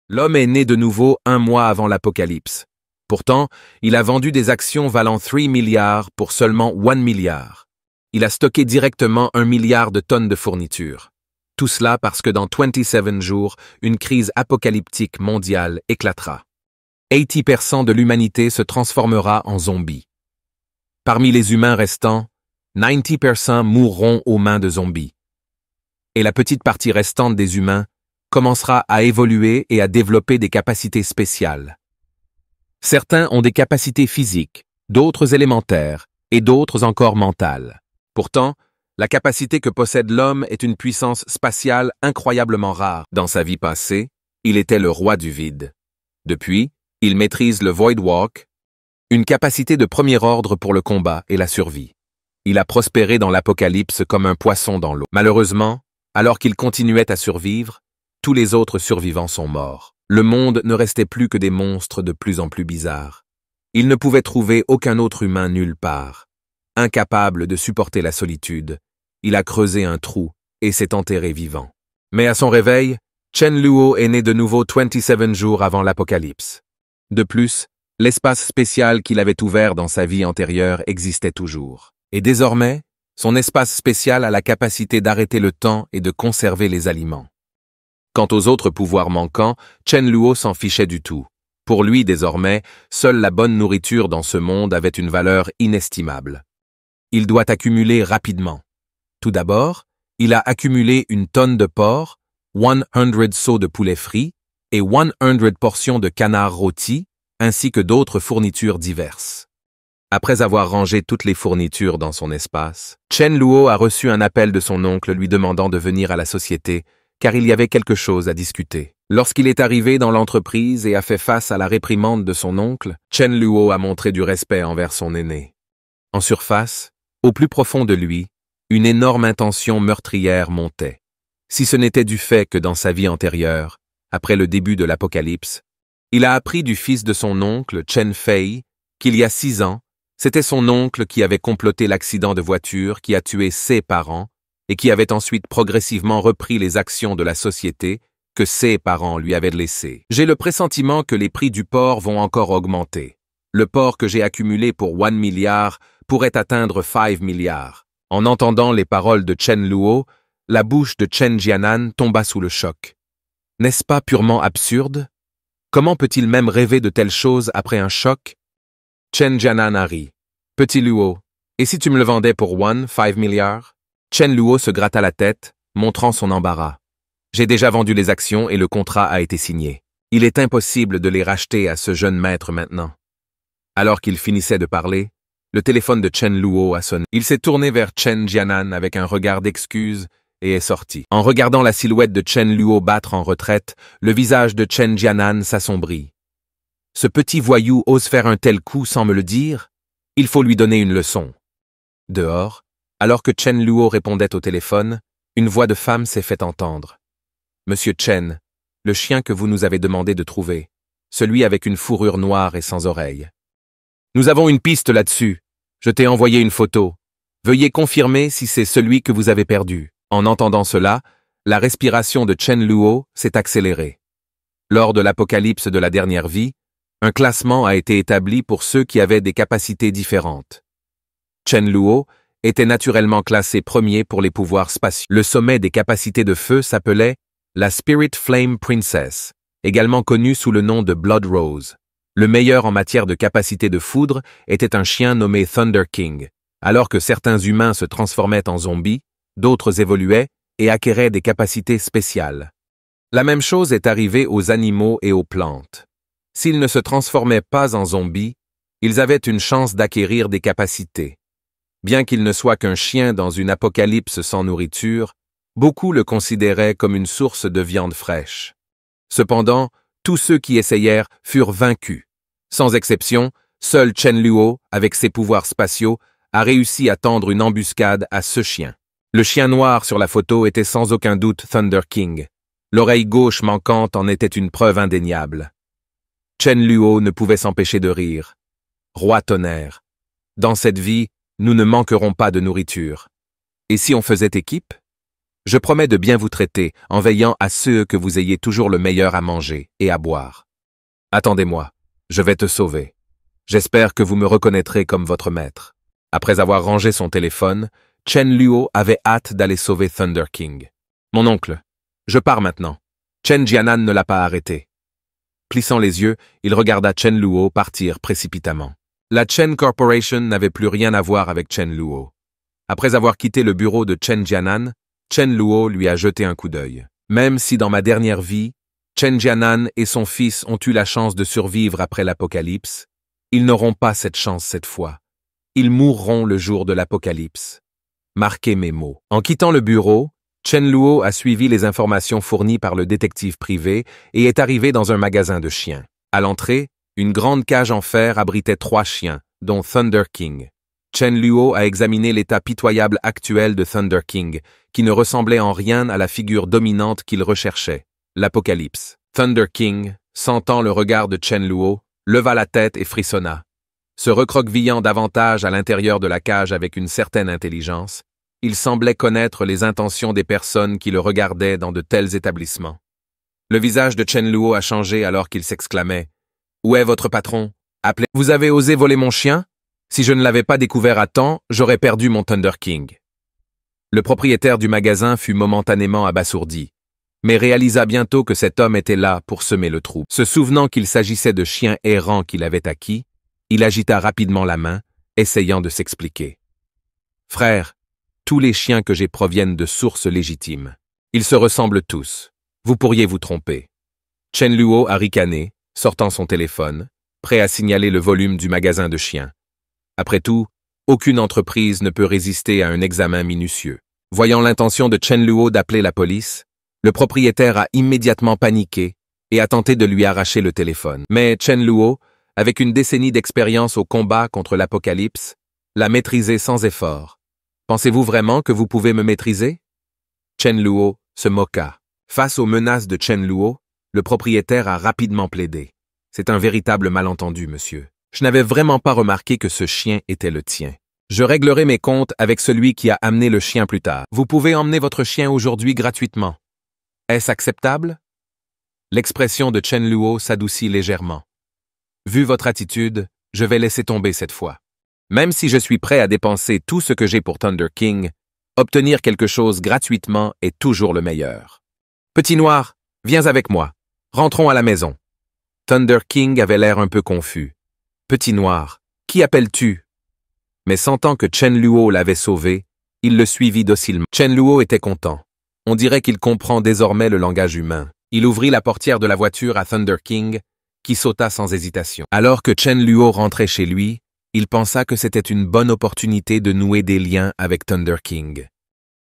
L'homme est né de nouveau 1 mois avant l'apocalypse. Pourtant, il a vendu des actions valant 3 milliards pour seulement 1 milliard. Il a stocké directement 1 milliard de tonnes de fournitures. Tout cela parce que dans 27 jours, une crise apocalyptique mondiale éclatera. 80% de l'humanité se transformera en zombies. Parmi les humains restants, 90% mourront aux mains de zombies. Et la petite partie restante des humains commencera à évoluer et à développer des capacités spéciales. Certains ont des capacités physiques, d'autres élémentaires, et d'autres encore mentales. Pourtant, la capacité que possède l'homme est une puissance spatiale incroyablement rare. Dans sa vie passée, il était le roi du vide. Depuis, il maîtrise le Void Walk, une capacité de premier ordre pour le combat et la survie. Il a prospéré dans l'apocalypse comme un poisson dans l'eau. Malheureusement, alors qu'il continuait à survivre, tous les autres survivants sont morts. Le monde ne restait plus que des monstres de plus en plus bizarres. Il ne pouvait trouver aucun autre humain nulle part. Incapable de supporter la solitude, il a creusé un trou et s'est enterré vivant. Mais à son réveil, Chen Luo est né de nouveau 27 jours avant l'apocalypse. De plus, l'espace spécial qu'il avait ouvert dans sa vie antérieure existait toujours. Et désormais, son espace spécial a la capacité d'arrêter le temps et de conserver les aliments. Quant aux autres pouvoirs manquants, Chen Luo s'en fichait du tout. Pour lui, désormais, seule la bonne nourriture dans ce monde avait une valeur inestimable. Il doit accumuler rapidement. Tout d'abord, il a accumulé 1 tonne de porc, 100 seaux de poulet frit et 100 portions de canard rôti, ainsi que d'autres fournitures diverses. Après avoir rangé toutes les fournitures dans son espace, Chen Luo a reçu un appel de son oncle lui demandant de venir à la société, car il y avait quelque chose à discuter. Lorsqu'il est arrivé dans l'entreprise et a fait face à la réprimande de son oncle, Chen Luo a montré du respect envers son aîné. En surface, au plus profond de lui, une énorme intention meurtrière montait. Si ce n'était du fait que dans sa vie antérieure, après le début de l'apocalypse, il a appris du fils de son oncle, Chen Fei, qu'il y a 6 ans, c'était son oncle qui avait comploté l'accident de voiture qui a tué ses parents et qui avait ensuite progressivement repris les actions de la société que ses parents lui avaient laissées. J'ai le pressentiment que les prix du porc vont encore augmenter. Le porc que j'ai accumulé pour 1 milliard pourrait atteindre 5 milliards. En entendant les paroles de Chen Luo, la bouche de Chen Jianan tomba sous le choc. N'est-ce pas purement absurde? Comment peut-il même rêver de telles choses après un choc? Chen Jianan a ri. Petit Luo, et si tu me le vendais pour 5 milliards? Chen Luo se gratta la tête, montrant son embarras. J'ai déjà vendu les actions et le contrat a été signé. Il est impossible de les racheter à ce jeune maître maintenant. Alors qu'il finissait de parler, le téléphone de Chen Luo a sonné. Il s'est tourné vers Chen Jianan avec un regard d'excuse et est sorti. En regardant la silhouette de Chen Luo battre en retraite, le visage de Chen Jianan s'assombrit. Ce petit voyou ose faire un tel coup sans me le dire? Il faut lui donner une leçon. Dehors, alors que Chen Luo répondait au téléphone, une voix de femme s'est fait entendre. « Monsieur Chen, le chien que vous nous avez demandé de trouver, celui avec une fourrure noire et sans oreilles. Nous avons une piste là-dessus. Je t'ai envoyé une photo. Veuillez confirmer si c'est celui que vous avez perdu. » En entendant cela, la respiration de Chen Luo s'est accélérée. Lors de l'apocalypse de la dernière vie, un classement a été établi pour ceux qui avaient des capacités différentes. Chen Luo était naturellement classé premier pour les pouvoirs spatiaux. Le sommet des capacités de feu s'appelait la Spirit Flame Princess, également connue sous le nom de Blood Rose. Le meilleur en matière de capacité de foudre était un chien nommé Thunder King. Alors que certains humains se transformaient en zombies, d'autres évoluaient et acquéraient des capacités spéciales. La même chose est arrivée aux animaux et aux plantes. S'ils ne se transformaient pas en zombies, ils avaient une chance d'acquérir des capacités. Bien qu'il ne soit qu'un chien dans une apocalypse sans nourriture, beaucoup le considéraient comme une source de viande fraîche. Cependant, tous ceux qui essayèrent furent vaincus. Sans exception, seul Chen Luo, avec ses pouvoirs spatiaux, a réussi à tendre une embuscade à ce chien. Le chien noir sur la photo était sans aucun doute Thunder King. L'oreille gauche manquante en était une preuve indéniable. Chen Luo ne pouvait s'empêcher de rire. Roi tonnerre. Dans cette vie, nous ne manquerons pas de nourriture. Et si on faisait équipe? Je promets de bien vous traiter en veillant à ce que vous ayez toujours le meilleur à manger et à boire. Attendez-moi, je vais te sauver. J'espère que vous me reconnaîtrez comme votre maître. Après avoir rangé son téléphone, Chen Luo avait hâte d'aller sauver Thunder King. Mon oncle, je pars maintenant. Chen Jianan ne l'a pas arrêté. Plissant les yeux, il regarda Chen Luo partir précipitamment. La Chen Corporation n'avait plus rien à voir avec Chen Luo. Après avoir quitté le bureau de Chen Jianan, Chen Luo lui a jeté un coup d'œil. Même si dans ma dernière vie, Chen Jianan et son fils ont eu la chance de survivre après l'apocalypse, ils n'auront pas cette chance cette fois. Ils mourront le jour de l'apocalypse. Marquez mes mots. En quittant le bureau, Chen Luo a suivi les informations fournies par le détective privé et est arrivé dans un magasin de chiens. À l'entrée, une grande cage en fer abritait 3 chiens, dont Thunder King. Chen Luo a examiné l'état pitoyable actuel de Thunder King, qui ne ressemblait en rien à la figure dominante qu'il recherchait, l'apocalypse. Thunder King, sentant le regard de Chen Luo, leva la tête et frissonna. Se recroquevillant davantage à l'intérieur de la cage avec une certaine intelligence, il semblait connaître les intentions des personnes qui le regardaient dans de tels établissements. Le visage de Chen Luo a changé alors qu'il s'exclamait « Où est votre patron? Appelez. Vous avez osé voler mon chien? Si je ne l'avais pas découvert à temps, j'aurais perdu mon Thunder King. » Le propriétaire du magasin fut momentanément abasourdi, mais réalisa bientôt que cet homme était là pour semer le trouble. Se souvenant qu'il s'agissait de chiens errants qu'il avait acquis, il agita rapidement la main, essayant de s'expliquer. « Frère, tous les chiens que j'ai proviennent de sources légitimes. Ils se ressemblent tous. Vous pourriez vous tromper. » Chen Luo a ricané, sortant son téléphone, prêt à signaler le volume du magasin de chiens. Après tout, aucune entreprise ne peut résister à un examen minutieux. Voyant l'intention de Chen Luo d'appeler la police, le propriétaire a immédiatement paniqué et a tenté de lui arracher le téléphone. Mais Chen Luo, avec une décennie d'expérience au combat contre l'apocalypse, l'a maîtrisé sans effort. « Pensez-vous vraiment que vous pouvez me maîtriser ?» Chen Luo se moqua. Face aux menaces de Chen Luo, le propriétaire a rapidement plaidé. « C'est un véritable malentendu, monsieur. Je n'avais vraiment pas remarqué que ce chien était le tien. Je réglerai mes comptes avec celui qui a amené le chien plus tard. Vous pouvez emmener votre chien aujourd'hui gratuitement. Est-ce acceptable ?» L'expression de Chen Luo s'adoucit légèrement. « Vu votre attitude, je vais laisser tomber cette fois. Même si je suis prêt à dépenser tout ce que j'ai pour Thunder King, obtenir quelque chose gratuitement est toujours le meilleur. Petit Noir, viens avec moi. Rentrons à la maison. » Thunder King avait l'air un peu confus. « Petit Noir, qui appelles-tu » Mais sentant que Chen Luo l'avait sauvé, il le suivit docilement. Chen Luo était content. On dirait qu'il comprend désormais le langage humain. Il ouvrit la portière de la voiture à Thunder King, qui sauta sans hésitation. Alors que Chen Luo rentrait chez lui, il pensa que c'était une bonne opportunité de nouer des liens avec Thunder King.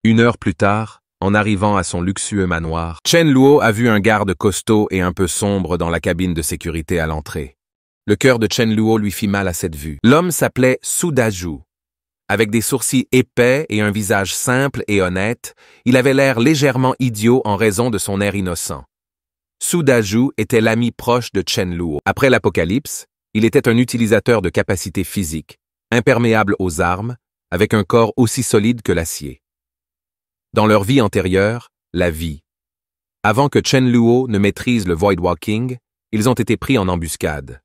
1 heure plus tard, en arrivant à son luxueux manoir, Chen Luo a vu un garde costaud et un peu sombre dans la cabine de sécurité à l'entrée. Le cœur de Chen Luo lui fit mal à cette vue. L'homme s'appelait Su Daju. Avec des sourcils épais et un visage simple et honnête, il avait l'air légèrement idiot en raison de son air innocent. Su Daju était l'ami proche de Chen Luo. Après l'apocalypse, il était un utilisateur de capacités physiques, imperméable aux armes, avec un corps aussi solide que l'acier. Dans leur vie antérieure, la vie. Avant que Chen Luo ne maîtrise le Void Walking, ils ont été pris en embuscade.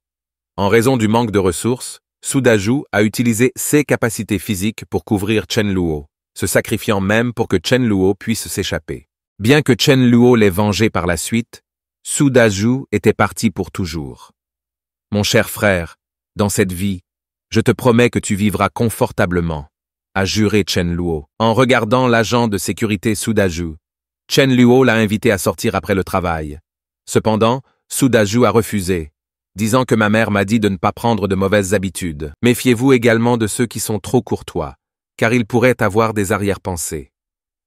En raison du manque de ressources, Su Daju a utilisé ses capacités physiques pour couvrir Chen Luo, se sacrifiant même pour que Chen Luo puisse s'échapper. Bien que Chen Luo l'ait vengé par la suite, Su Daju était parti pour toujours. Mon cher frère, dans cette vie, je te promets que tu vivras confortablement, a juré Chen Luo. En regardant l'agent de sécurité Su Daju, Chen Luo l'a invité à sortir après le travail. Cependant, Su Daju a refusé, disant que ma mère m'a dit de ne pas prendre de mauvaises habitudes. Méfiez-vous également de ceux qui sont trop courtois, car ils pourraient avoir des arrière-pensées.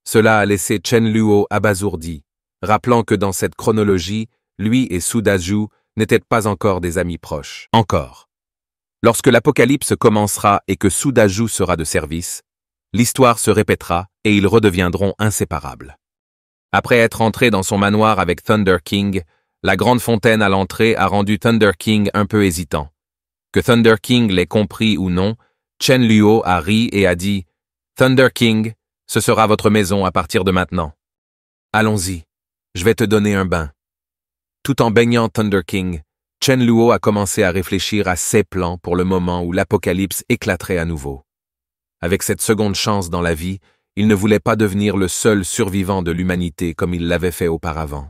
Cela a laissé Chen Luo abasourdi, rappelant que dans cette chronologie, lui et Su Daju n'étaient pas encore des amis proches. Encore. Lorsque l'apocalypse commencera et que Su Daju sera de service, l'histoire se répétera et ils redeviendront inséparables. Après être entré dans son manoir avec Thunder King, la grande fontaine à l'entrée a rendu Thunder King un peu hésitant. Que Thunder King l'ait compris ou non, Chen Luo a ri et a dit « Thunder King, ce sera votre maison à partir de maintenant. » Allons-y, je vais te donner un bain. Tout en baignant Thunder King, Chen Luo a commencé à réfléchir à ses plans pour le moment où l'apocalypse éclaterait à nouveau. Avec cette seconde chance dans la vie, il ne voulait pas devenir le seul survivant de l'humanité comme il l'avait fait auparavant.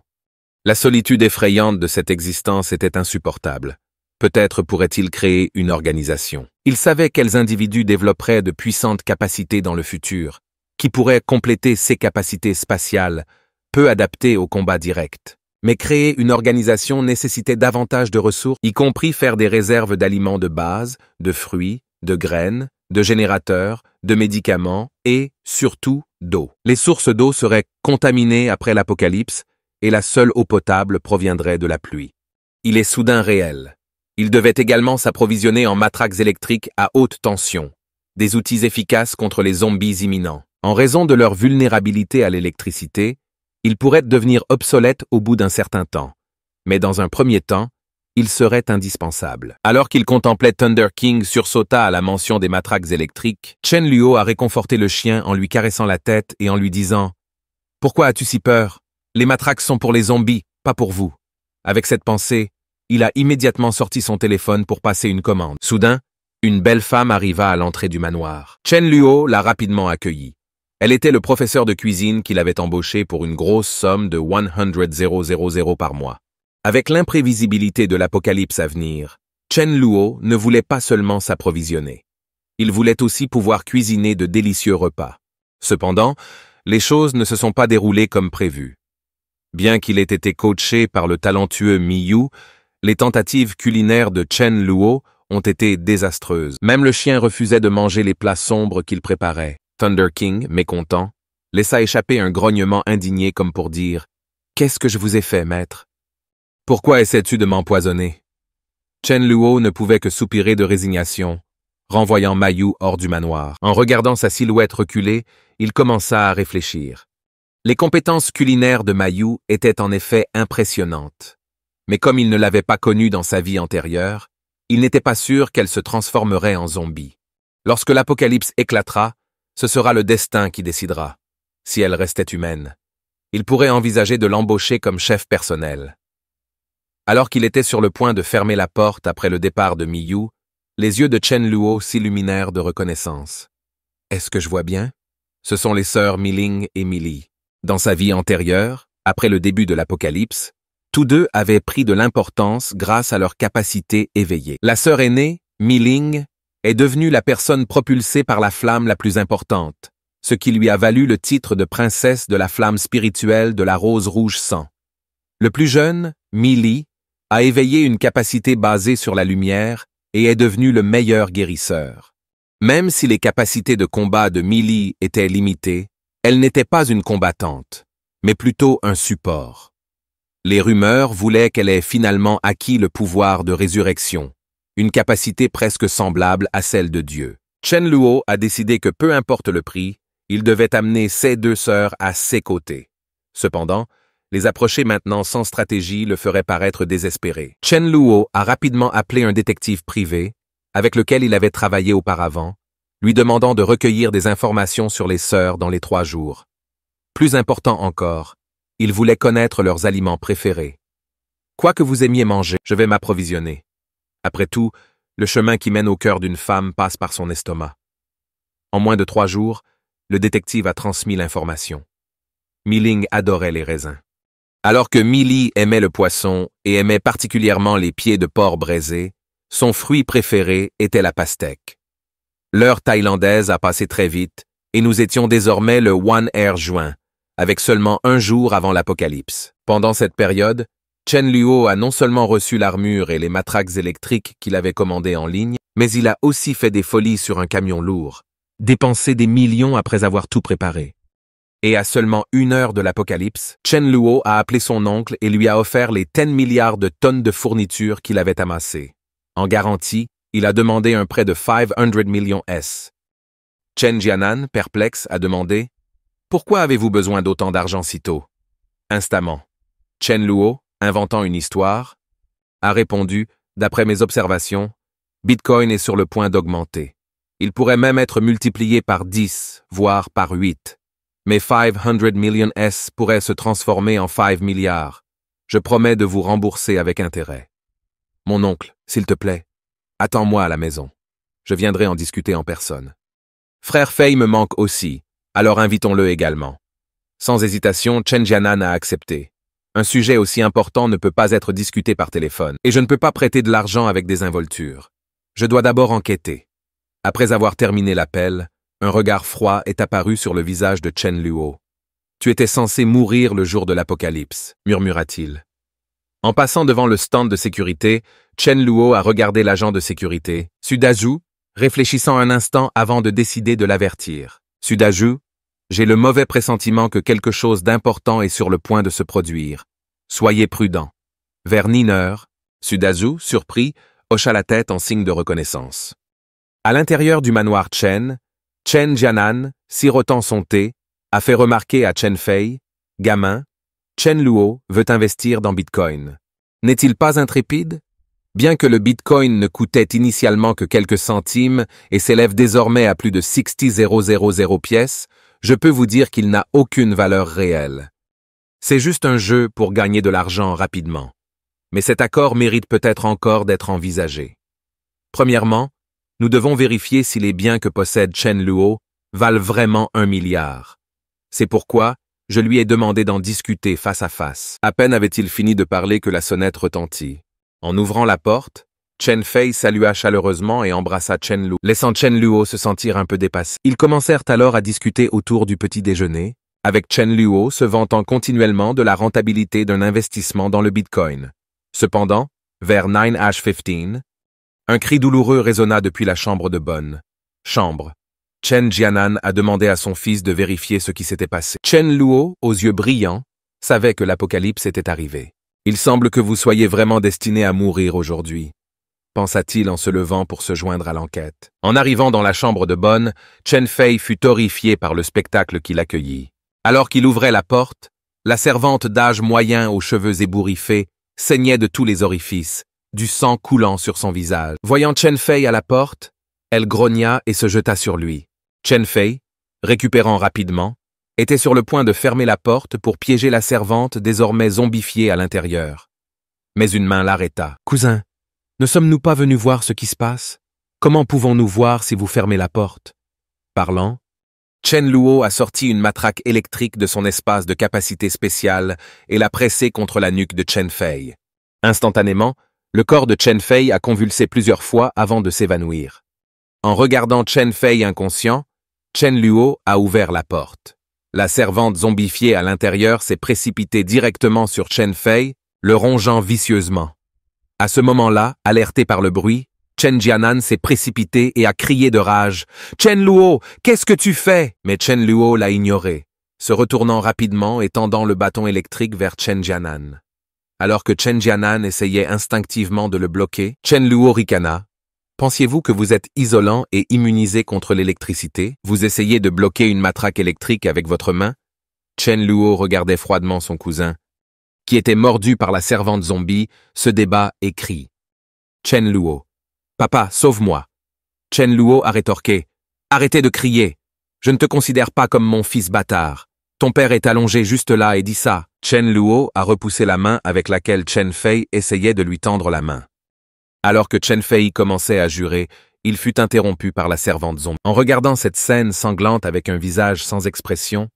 La solitude effrayante de cette existence était insupportable. Peut-être pourrait-il créer une organisation. Il savait quels individus développeraient de puissantes capacités dans le futur, qui pourraient compléter ses capacités spatiales, peu adaptées au combat direct. Mais créer une organisation nécessitait davantage de ressources, y compris faire des réserves d'aliments de base, de fruits, de graines, de générateurs, de médicaments et, surtout, d'eau. Les sources d'eau seraient contaminées après l'apocalypse et la seule eau potable proviendrait de la pluie. Il est soudain réel. Il devait également s'approvisionner en matraques électriques à haute tension, des outils efficaces contre les zombies imminents. En raison de leur vulnérabilité à l'électricité, ils pourraient devenir obsolètes au bout d'un certain temps. Mais dans un premier temps, ils seraient indispensables. Alors qu'il contemplait Thunder King sursauta à la mention des matraques électriques, Chen Luo a réconforté le chien en lui caressant la tête et en lui disant « Pourquoi as-tu si peur? Les matraques sont pour les zombies, pas pour vous. » Avec cette pensée, il a immédiatement sorti son téléphone pour passer une commande. Soudain, une belle femme arriva à l'entrée du manoir. Chen Luo l'a rapidement accueillie. Elle était le professeur de cuisine qu'il avait embauché pour une grosse somme de 100,000 par mois. Avec l'imprévisibilité de l'apocalypse à venir, Chen Luo ne voulait pas seulement s'approvisionner. Il voulait aussi pouvoir cuisiner de délicieux repas. Cependant, les choses ne se sont pas déroulées comme prévu. Bien qu'il ait été coaché par le talentueux Miyu, les tentatives culinaires de Chen Luo ont été désastreuses. Même le chien refusait de manger les plats sombres qu'il préparait. Thunder King, mécontent, laissa échapper un grognement indigné comme pour dire « Qu'est-ce que je vous ai fait, maître? Pourquoi essaies-tu de m'empoisonner ?» Chen Luo ne pouvait que soupirer de résignation, renvoyant Mayu hors du manoir. En regardant sa silhouette reculée, il commença à réfléchir. Les compétences culinaires de Mayu étaient en effet impressionnantes. Mais comme il ne l'avait pas connue dans sa vie antérieure, il n'était pas sûr qu'elle se transformerait en zombie. Lorsque l'apocalypse éclatera, ce sera le destin qui décidera, si elle restait humaine. Il pourrait envisager de l'embaucher comme chef personnel. Alors qu'il était sur le point de fermer la porte après le départ de Miyu, les yeux de Chen Luo s'illuminèrent de reconnaissance. Est-ce que je vois bien? Ce sont les sœurs Mi-Ling et Mi-Li. Dans sa vie antérieure, après le début de l'apocalypse, tous deux avaient pris de l'importance grâce à leur capacité éveillée. La sœur aînée, Mi-Ling, est devenue la personne propulsée par la flamme la plus importante, ce qui lui a valu le titre de princesse de la flamme spirituelle de la rose rouge sang. Le plus jeune, Mi-Li, a éveillé une capacité basée sur la lumière et est devenu le meilleur guérisseur. Même si les capacités de combat de Mi-Li étaient limitées, elle n'était pas une combattante, mais plutôt un support. Les rumeurs voulaient qu'elle ait finalement acquis le pouvoir de résurrection, une capacité presque semblable à celle de Dieu. Chen Luo a décidé que peu importe le prix, il devait amener ses deux sœurs à ses côtés. Cependant, les approcher maintenant sans stratégie le ferait paraître désespéré. Chen Luo a rapidement appelé un détective privé, avec lequel il avait travaillé auparavant, lui demandant de recueillir des informations sur les sœurs dans les 3 jours. Plus important encore, il voulait connaître leurs aliments préférés. Quoi que vous aimiez manger, je vais m'approvisionner. Après tout, le chemin qui mène au cœur d'une femme passe par son estomac. En moins de 3 jours, le détective a transmis l'information. Mi-Ling adorait les raisins. Alors que Mi-Li aimait le poisson et aimait particulièrement les pieds de porc braisés, son fruit préféré était la pastèque. L'heure thaïlandaise a passé très vite et nous étions désormais le 1 er juin, avec seulement 1 jour avant l'apocalypse. Pendant cette période, Chen Luo a non seulement reçu l'armure et les matraques électriques qu'il avait commandées en ligne, mais il a aussi fait des folies sur un camion lourd, dépensé des millions après avoir tout préparé. Et à seulement 1 heure de l'apocalypse, Chen Luo a appelé son oncle et lui a offert les 10 milliards de tonnes de fournitures qu'il avait amassées. En garantie, il a demandé un prêt de 500 millions S. Chen Jianan, perplexe, a demandé « Pourquoi avez-vous besoin d'autant d'argent si tôt ?» Instamment, Chen Luo, inventant une histoire, a répondu « D'après mes observations, Bitcoin est sur le point d'augmenter. Il pourrait même être multiplié par 10, voire par 8. Mes 500 millions S pourraient se transformer en 5 milliards. Je promets de vous rembourser avec intérêt. Mon oncle, s'il te plaît, attends-moi à la maison. Je viendrai en discuter en personne. Frère Fei me manque aussi, alors invitons-le également. Sans hésitation, Chen Jianan a accepté. Un sujet aussi important ne peut pas être discuté par téléphone, et je ne peux pas prêter de l'argent avec des involtures. Je dois d'abord enquêter. Après avoir terminé l'appel, un regard froid est apparu sur le visage de Chen Luo. « Tu étais censé mourir le jour de l'apocalypse », murmura-t-il. En passant devant le stand de sécurité, Chen Luo a regardé l'agent de sécurité, Sudaju, réfléchissant un instant avant de décider de l'avertir. « Sudaju, j'ai le mauvais pressentiment que quelque chose d'important est sur le point de se produire. Soyez prudent. » Vers 9 h, Sudaju, surpris, hocha la tête en signe de reconnaissance. À l'intérieur du manoir Chen Jianan, sirotant son thé, a fait remarquer à Chen Fei, « Gamin, Chen Luo veut investir dans Bitcoin. N'est-il pas intrépide? Bien que le Bitcoin ne coûtait initialement que quelques centimes et s'élève désormais à plus de 60 000 pièces, je peux vous dire qu'il n'a aucune valeur réelle. C'est juste un jeu pour gagner de l'argent rapidement. Mais cet accord mérite peut-être encore d'être envisagé. Premièrement, nous devons vérifier si les biens que possède Chen Luo valent vraiment 1 milliard. C'est pourquoi je lui ai demandé d'en discuter face à face. À peine avait-il fini de parler que la sonnette retentit. En ouvrant la porte, Chen Fei salua chaleureusement et embrassa Chen Luo, laissant Chen Luo se sentir un peu dépassé. Ils commencèrent alors à discuter autour du petit déjeuner, avec Chen Luo se vantant continuellement de la rentabilité d'un investissement dans le Bitcoin. Cependant, vers 9h15, un cri douloureux résonna depuis la chambre de bonne. Chambre. Chen Jianan a demandé à son fils de vérifier ce qui s'était passé. Chen Luo, aux yeux brillants, savait que l'apocalypse était arrivé. « Il semble que vous soyez vraiment destiné à mourir aujourd'hui », pensa-t-il en se levant pour se joindre à l'enquête. En arrivant dans la chambre de bonne, Chen Fei fut horrifié par le spectacle qui l'accueillit. Alors qu'il ouvrait la porte, la servante d'âge moyen aux cheveux ébouriffés saignait de tous les orifices, du sang coulant sur son visage. Voyant Chen Fei à la porte, elle grogna et se jeta sur lui. Chen Fei, récupérant rapidement, était sur le point de fermer la porte pour piéger la servante désormais zombifiée à l'intérieur. Mais une main l'arrêta. « Cousin, ne sommes-nous pas venus voir ce qui se passe? Comment pouvons-nous voir si vous fermez la porte ?» Parlant, Chen Luo a sorti une matraque électrique de son espace de capacité spéciale et l'a pressée contre la nuque de Chen Fei. Instantanément, le corps de Chen Fei a convulsé plusieurs fois avant de s'évanouir. En regardant Chen Fei inconscient, Chen Luo a ouvert la porte. La servante zombifiée à l'intérieur s'est précipitée directement sur Chen Fei, le rongeant vicieusement. À ce moment-là, alerté par le bruit, Chen Jianan s'est précipité et a crié de rage. « Chen Luo, qu'est-ce que tu fais ?» Mais Chen Luo l'a ignoré, se retournant rapidement et tendant le bâton électrique vers Chen Jianan. Alors que Chen Jianan essayait instinctivement de le bloquer, Chen Luo ricana. « Pensiez-vous que vous êtes isolant et immunisé contre l'électricité? Vous essayez de bloquer une matraque électrique avec votre main ?» Chen Luo regardait froidement son cousin, qui était mordu par la servante zombie, se débat et crie. Chen Luo. « Papa, sauve-moi !» Chen Luo a rétorqué. « Arrêtez de crier. Je ne te considère pas comme mon fils bâtard. Ton père est allongé juste là et dit ça. » Chen Luo a repoussé la main avec laquelle Chen Fei essayait de lui tendre la main. Alors que Chen Fei commençait à jurer, il fut interrompu par la servante zombie. En regardant cette scène sanglante avec un visage sans expression,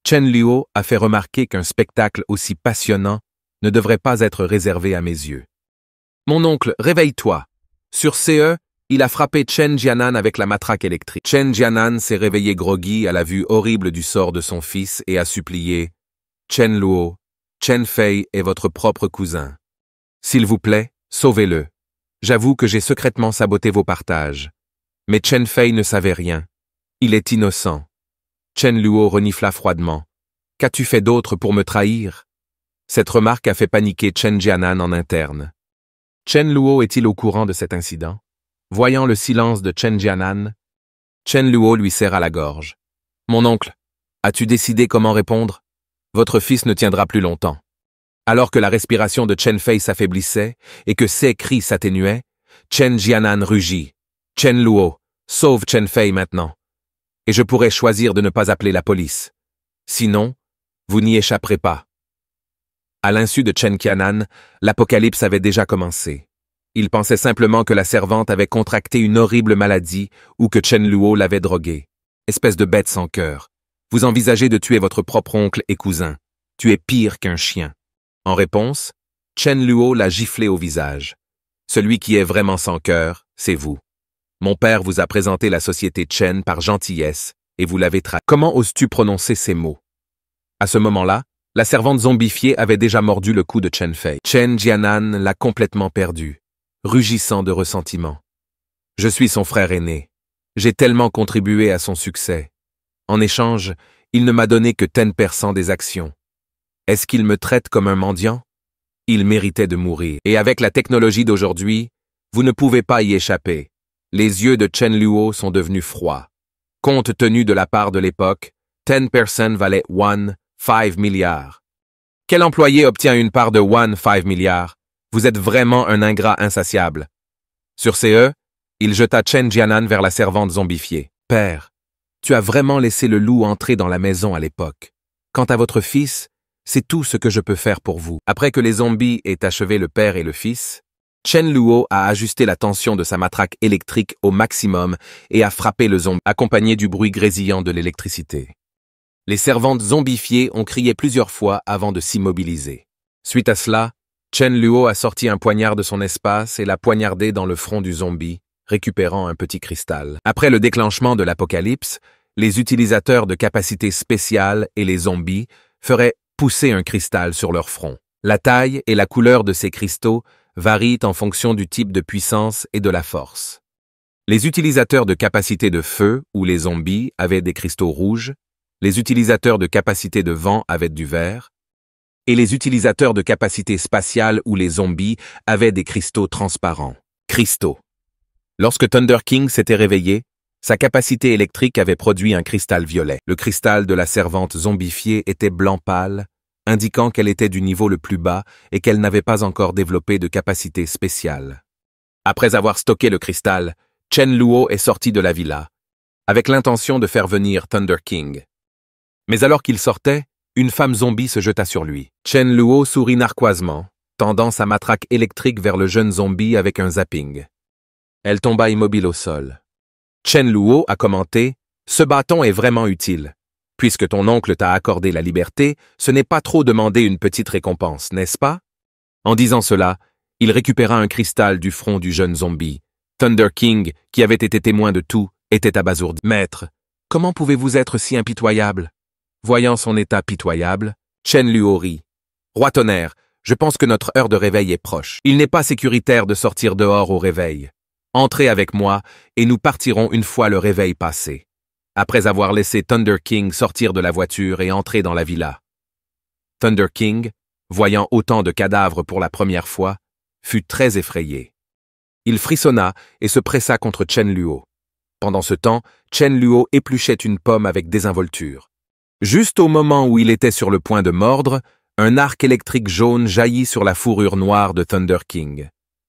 Chen Luo a fait remarquer qu'un spectacle aussi passionnant ne devrait pas être réservé à mes yeux. « Mon oncle, réveille-toi !» Sur CE, il a frappé Chen Jianan avec la matraque électrique. Chen Jianan s'est réveillé groggy à la vue horrible du sort de son fils et a supplié « Chen Luo, Chen Fei est votre propre cousin. S'il vous plaît, sauvez-le. J'avoue que j'ai secrètement saboté vos partages. Mais Chen Fei ne savait rien. Il est innocent. » Chen Luo renifla froidement. « Qu'as-tu fait d'autre pour me trahir ?» Cette remarque a fait paniquer Chen Jianan en interne. Chen Luo est-il au courant de cet incident? Voyant le silence de Chen Jianan, Chen Luo lui serra la gorge. « Mon oncle, as-tu décidé comment répondre? Votre fils ne tiendra plus longtemps. » Alors que la respiration de Chen Fei s'affaiblissait et que ses cris s'atténuaient, Chen Jianan rugit. « Chen Luo, sauve Chen Fei maintenant. Et je pourrais choisir de ne pas appeler la police. Sinon, vous n'y échapperez pas. À l'insu de Chen Qianan, l'apocalypse avait déjà commencé. Il pensait simplement que la servante avait contracté une horrible maladie ou que Chen Luo l'avait droguée. Espèce de bête sans cœur. Vous envisagez de tuer votre propre oncle et cousin. Tu es pire qu'un chien. En réponse, Chen Luo l'a giflé au visage. Celui qui est vraiment sans cœur, c'est vous. Mon père vous a présenté la société Chen par gentillesse et vous l'avez trahi. Comment oses-tu prononcer ces mots? À ce moment-là, la servante zombifiée avait déjà mordu le cou de Chen Fei. Chen Jianan l'a complètement perdu, rugissant de ressentiment. Je suis son frère aîné. J'ai tellement contribué à son succès. En échange, il ne m'a donné que 10% des actions. Est-ce qu'il me traite comme un mendiant? Il méritait de mourir. Et avec la technologie d'aujourd'hui, vous ne pouvez pas y échapper. Les yeux de Chen Luo sont devenus froids. Compte tenu de la part de l'époque, 10% valait 5 milliards. Quel employé obtient une part de 5 milliards? Vous êtes vraiment un ingrat insatiable. Sur ce, il jeta Chen Jianan vers la servante zombifiée. Père, tu as vraiment laissé le loup entrer dans la maison à l'époque. Quant à votre fils, c'est tout ce que je peux faire pour vous. Après que les zombies aient achevé le père et le fils, Chen Luo a ajusté la tension de sa matraque électrique au maximum et a frappé le zombie, accompagné du bruit grésillant de l'électricité. Les servantes zombifiées ont crié plusieurs fois avant de s'immobiliser. Suite à cela, Chen Luo a sorti un poignard de son espace et l'a poignardé dans le front du zombie, récupérant un petit cristal. Après le déclenchement de l'apocalypse, les utilisateurs de capacités spéciales et les zombies feraient pousser un cristal sur leur front. La taille et la couleur de ces cristaux varient en fonction du type de puissance et de la force. Les utilisateurs de capacités de feu ou les zombies avaient des cristaux rouges, les utilisateurs de capacité de vent avaient du vert, et les utilisateurs de capacité spatiale ou les zombies avaient des cristaux transparents. Cristaux. Lorsque Thunder King s'était réveillé, sa capacité électrique avait produit un cristal violet. Le cristal de la servante zombifiée était blanc pâle, indiquant qu'elle était du niveau le plus bas et qu'elle n'avait pas encore développé de capacité spéciale. Après avoir stocké le cristal, Chen Luo est sorti de la villa, avec l'intention de faire venir Thunder King. Mais alors qu'il sortait, une femme zombie se jeta sur lui. Chen Luo sourit narquoisement, tendant sa matraque électrique vers le jeune zombie avec un zapping. Elle tomba immobile au sol. Chen Luo a commenté « Ce bâton est vraiment utile. Puisque ton oncle t'a accordé la liberté, ce n'est pas trop demander une petite récompense, n'est-ce pas ?» En disant cela, il récupéra un cristal du front du jeune zombie. Thunder King, qui avait été témoin de tout, était abasourdi. « Maître, comment pouvez-vous être si impitoyable ?» Voyant son état pitoyable, Chen Luo rit. « Roi tonnerre, je pense que notre heure de réveil est proche. Il n'est pas sécuritaire de sortir dehors au réveil. Entrez avec moi et nous partirons une fois le réveil passé. » Après avoir laissé Thunder King sortir de la voiture et entrer dans la villa. Thunder King, voyant autant de cadavres pour la première fois, fut très effrayé. Il frissonna et se pressa contre Chen Luo. Pendant ce temps, Chen Luo épluchait une pomme avec désinvolture. Juste au moment où il était sur le point de mordre, un arc électrique jaune jaillit sur la fourrure noire de Thunder King.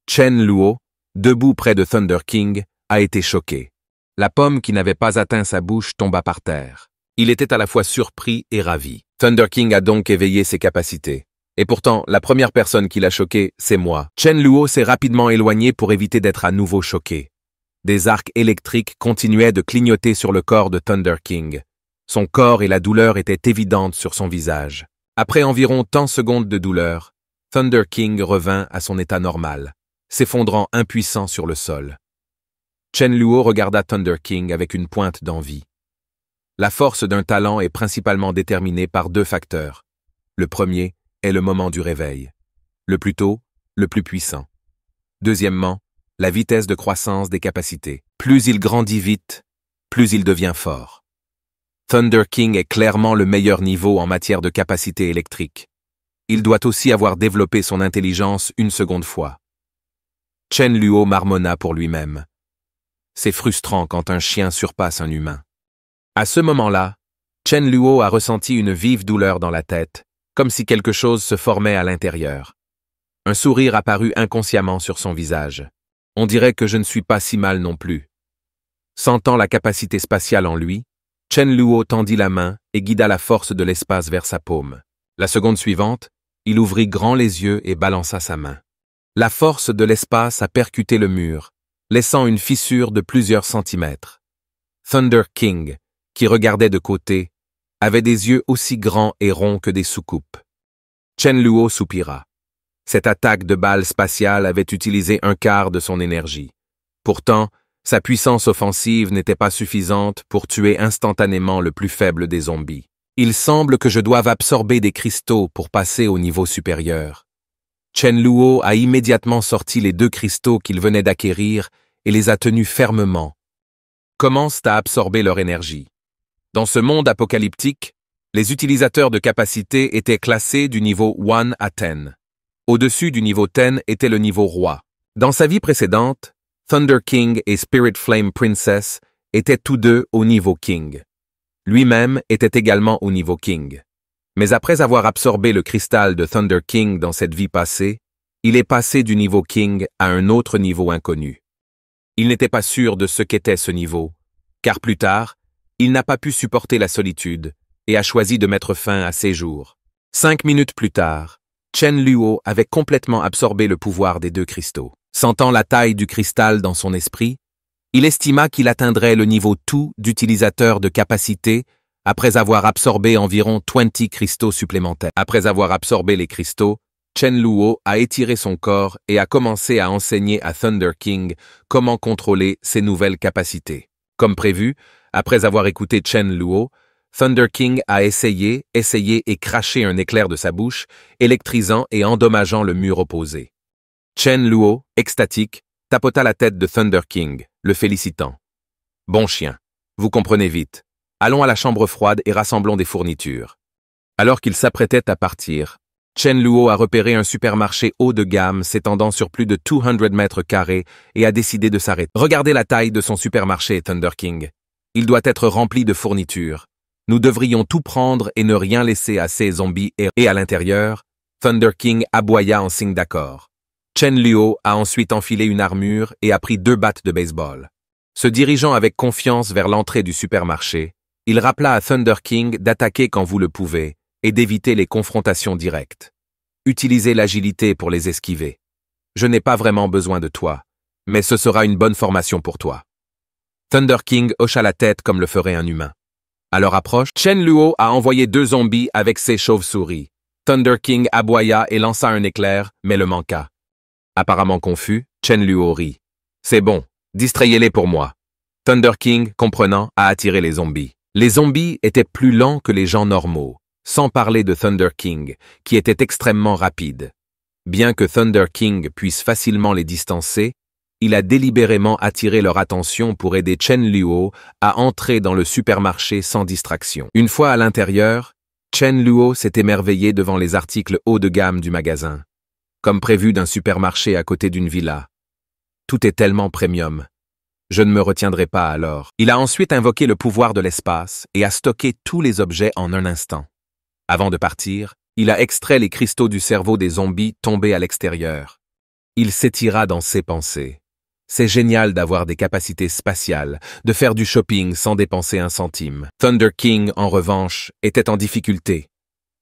Chen Luo, debout près de Thunder King, a été choqué. La pomme qui n'avait pas atteint sa bouche tomba par terre. Il était à la fois surpris et ravi. Thunder King a donc éveillé ses capacités. Et pourtant, la première personne qui l'a choqué, c'est moi. Chen Luo s'est rapidement éloigné pour éviter d'être à nouveau choqué. Des arcs électriques continuaient de clignoter sur le corps de Thunder King. Son corps et la douleur étaient évidentes sur son visage. Après environ 10 secondes de douleur, Thunder King revint à son état normal, s'effondrant impuissant sur le sol. Chen Luo regarda Thunder King avec une pointe d'envie. La force d'un talent est principalement déterminée par 2 facteurs. Le premier est le moment du réveil. Le plus tôt, le plus puissant. Deuxièmement, la vitesse de croissance des capacités. Plus il grandit vite, plus il devient fort. Thunder King est clairement le meilleur niveau en matière de capacité électrique. Il doit aussi avoir développé son intelligence une seconde fois. Chen Luo marmonna pour lui-même. C'est frustrant quand un chien surpasse un humain. À ce moment-là, Chen Luo a ressenti une vive douleur dans la tête, comme si quelque chose se formait à l'intérieur. Un sourire apparut inconsciemment sur son visage. On dirait que je ne suis pas si mal non plus. Sentant la capacité spatiale en lui, Chen Luo tendit la main et guida la force de l'espace vers sa paume. La seconde suivante, il ouvrit grand les yeux et balança sa main. La force de l'espace a percuté le mur, laissant une fissure de plusieurs centimètres. Thunder King, qui regardait de côté, avait des yeux aussi grands et ronds que des soucoupes. Chen Luo soupira. Cette attaque de balle spatiale avait utilisé un quart de son énergie. Pourtant, sa puissance offensive n'était pas suffisante pour tuer instantanément le plus faible des zombies. Il semble que je doive absorber des cristaux pour passer au niveau supérieur. Chen Luo a immédiatement sorti les 2 cristaux qu'il venait d'acquérir et les a tenus fermement. Commencent à absorber leur énergie. Dans ce monde apocalyptique, les utilisateurs de capacité étaient classés du niveau 1 à 10. Au-dessus du niveau 10 était le niveau roi. Dans sa vie précédente, Thunder King et Spirit Flame Princess étaient tous deux au niveau King. Lui-même était également au niveau King. Mais après avoir absorbé le cristal de Thunder King dans cette vie passée, il est passé du niveau King à un autre niveau inconnu. Il n'était pas sûr de ce qu'était ce niveau, car plus tard, il n'a pas pu supporter la solitude et a choisi de mettre fin à ses jours. 5 minutes plus tard, Chen Luo avait complètement absorbé le pouvoir des 2 cristaux. Sentant la taille du cristal dans son esprit, il estima qu'il atteindrait le niveau tout d'utilisateur de capacité après avoir absorbé environ 20 cristaux supplémentaires. Après avoir absorbé les cristaux, Chen Luo a étiré son corps et a commencé à enseigner à Thunder King comment contrôler ses nouvelles capacités. Comme prévu, après avoir écouté Chen Luo, Thunder King a essayé et craché un éclair de sa bouche, électrisant et endommageant le mur opposé. Chen Luo, extatique, tapota la tête de Thunder King, le félicitant. « Bon chien, vous comprenez vite. Allons à la chambre froide et rassemblons des fournitures. » Alors qu'il s'apprêtait à partir, Chen Luo a repéré un supermarché haut de gamme s'étendant sur plus de 200 mètres carrés et a décidé de s'arrêter. Regardez la taille de son supermarché, Thunder King. Il doit être rempli de fournitures. Nous devrions tout prendre et ne rien laisser à ces zombies et à l'intérieur, Thunder King aboya en signe d'accord. Chen Luo a ensuite enfilé une armure et a pris 2 battes de baseball. Se dirigeant avec confiance vers l'entrée du supermarché, il rappela à Thunder King d'attaquer quand vous le pouvez et d'éviter les confrontations directes. Utilisez l'agilité pour les esquiver. Je n'ai pas vraiment besoin de toi, mais ce sera une bonne formation pour toi. Thunder King hocha la tête comme le ferait un humain. À leur approche, Chen Luo a envoyé 2 zombies avec ses chauves-souris. Thunder King aboya et lança un éclair, mais le manqua. Apparemment confus, Chen Luo rit. « C'est bon, distrayez-les pour moi. » Thunder King, comprenant, a attiré les zombies. Les zombies étaient plus lents que les gens normaux, sans parler de Thunder King, qui était extrêmement rapide. Bien que Thunder King puisse facilement les distancer, il a délibérément attiré leur attention pour aider Chen Luo à entrer dans le supermarché sans distraction. Une fois à l'intérieur, Chen Luo s'est émerveillé devant les articles haut de gamme du magasin, comme prévu d'un supermarché à côté d'une villa. Tout est tellement premium. Je ne me retiendrai pas alors. Il a ensuite invoqué le pouvoir de l'espace et a stocké tous les objets en un instant. Avant de partir, il a extrait les cristaux du cerveau des zombies tombés à l'extérieur. Il s'étira dans ses pensées. C'est génial d'avoir des capacités spatiales, de faire du shopping sans dépenser un centime. Thunder King, en revanche, était en difficulté.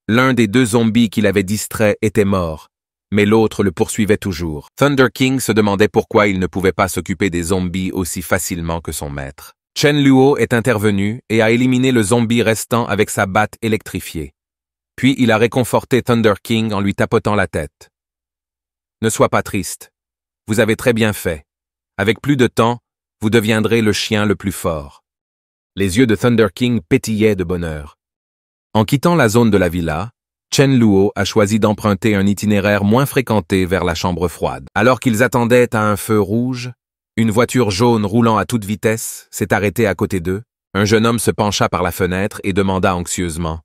L'un des 2 zombies qu'il avait distraits était mort, mais l'autre le poursuivait toujours. Thunder King se demandait pourquoi il ne pouvait pas s'occuper des zombies aussi facilement que son maître. Chen Luo est intervenu et a éliminé le zombie restant avec sa batte électrifiée. Puis il a réconforté Thunder King en lui tapotant la tête. « Ne sois pas triste. Vous avez très bien fait. Avec plus de temps, vous deviendrez le chien le plus fort. » Les yeux de Thunder King pétillaient de bonheur. En quittant la zone de la villa, Chen Luo a choisi d'emprunter un itinéraire moins fréquenté vers la chambre froide. Alors qu'ils attendaient à un feu rouge, une voiture jaune roulant à toute vitesse s'est arrêtée à côté d'eux. Un jeune homme se pencha par la fenêtre et demanda anxieusement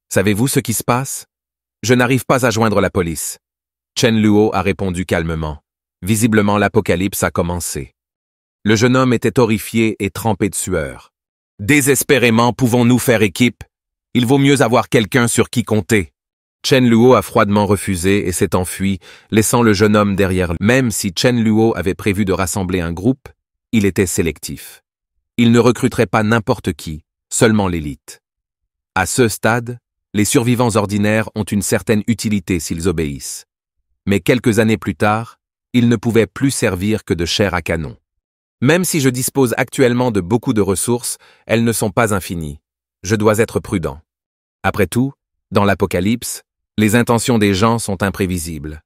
« Savez-vous ce qui se passe? Je n'arrive pas à joindre la police. » Chen Luo a répondu calmement. Visiblement, l'apocalypse a commencé. Le jeune homme était horrifié et trempé de sueur. « Désespérément, pouvons-nous faire équipe? Il vaut mieux avoir quelqu'un sur qui compter. » Chen Luo a froidement refusé et s'est enfui, laissant le jeune homme derrière lui. Même si Chen Luo avait prévu de rassembler un groupe, il était sélectif. Il ne recruterait pas n'importe qui, seulement l'élite. À ce stade, les survivants ordinaires ont une certaine utilité s'ils obéissent. Mais quelques années plus tard, ils ne pouvaient plus servir que de chair à canon. Même si je dispose actuellement de beaucoup de ressources, elles ne sont pas infinies. Je dois être prudent. Après tout, dans l'Apocalypse, les intentions des gens sont imprévisibles.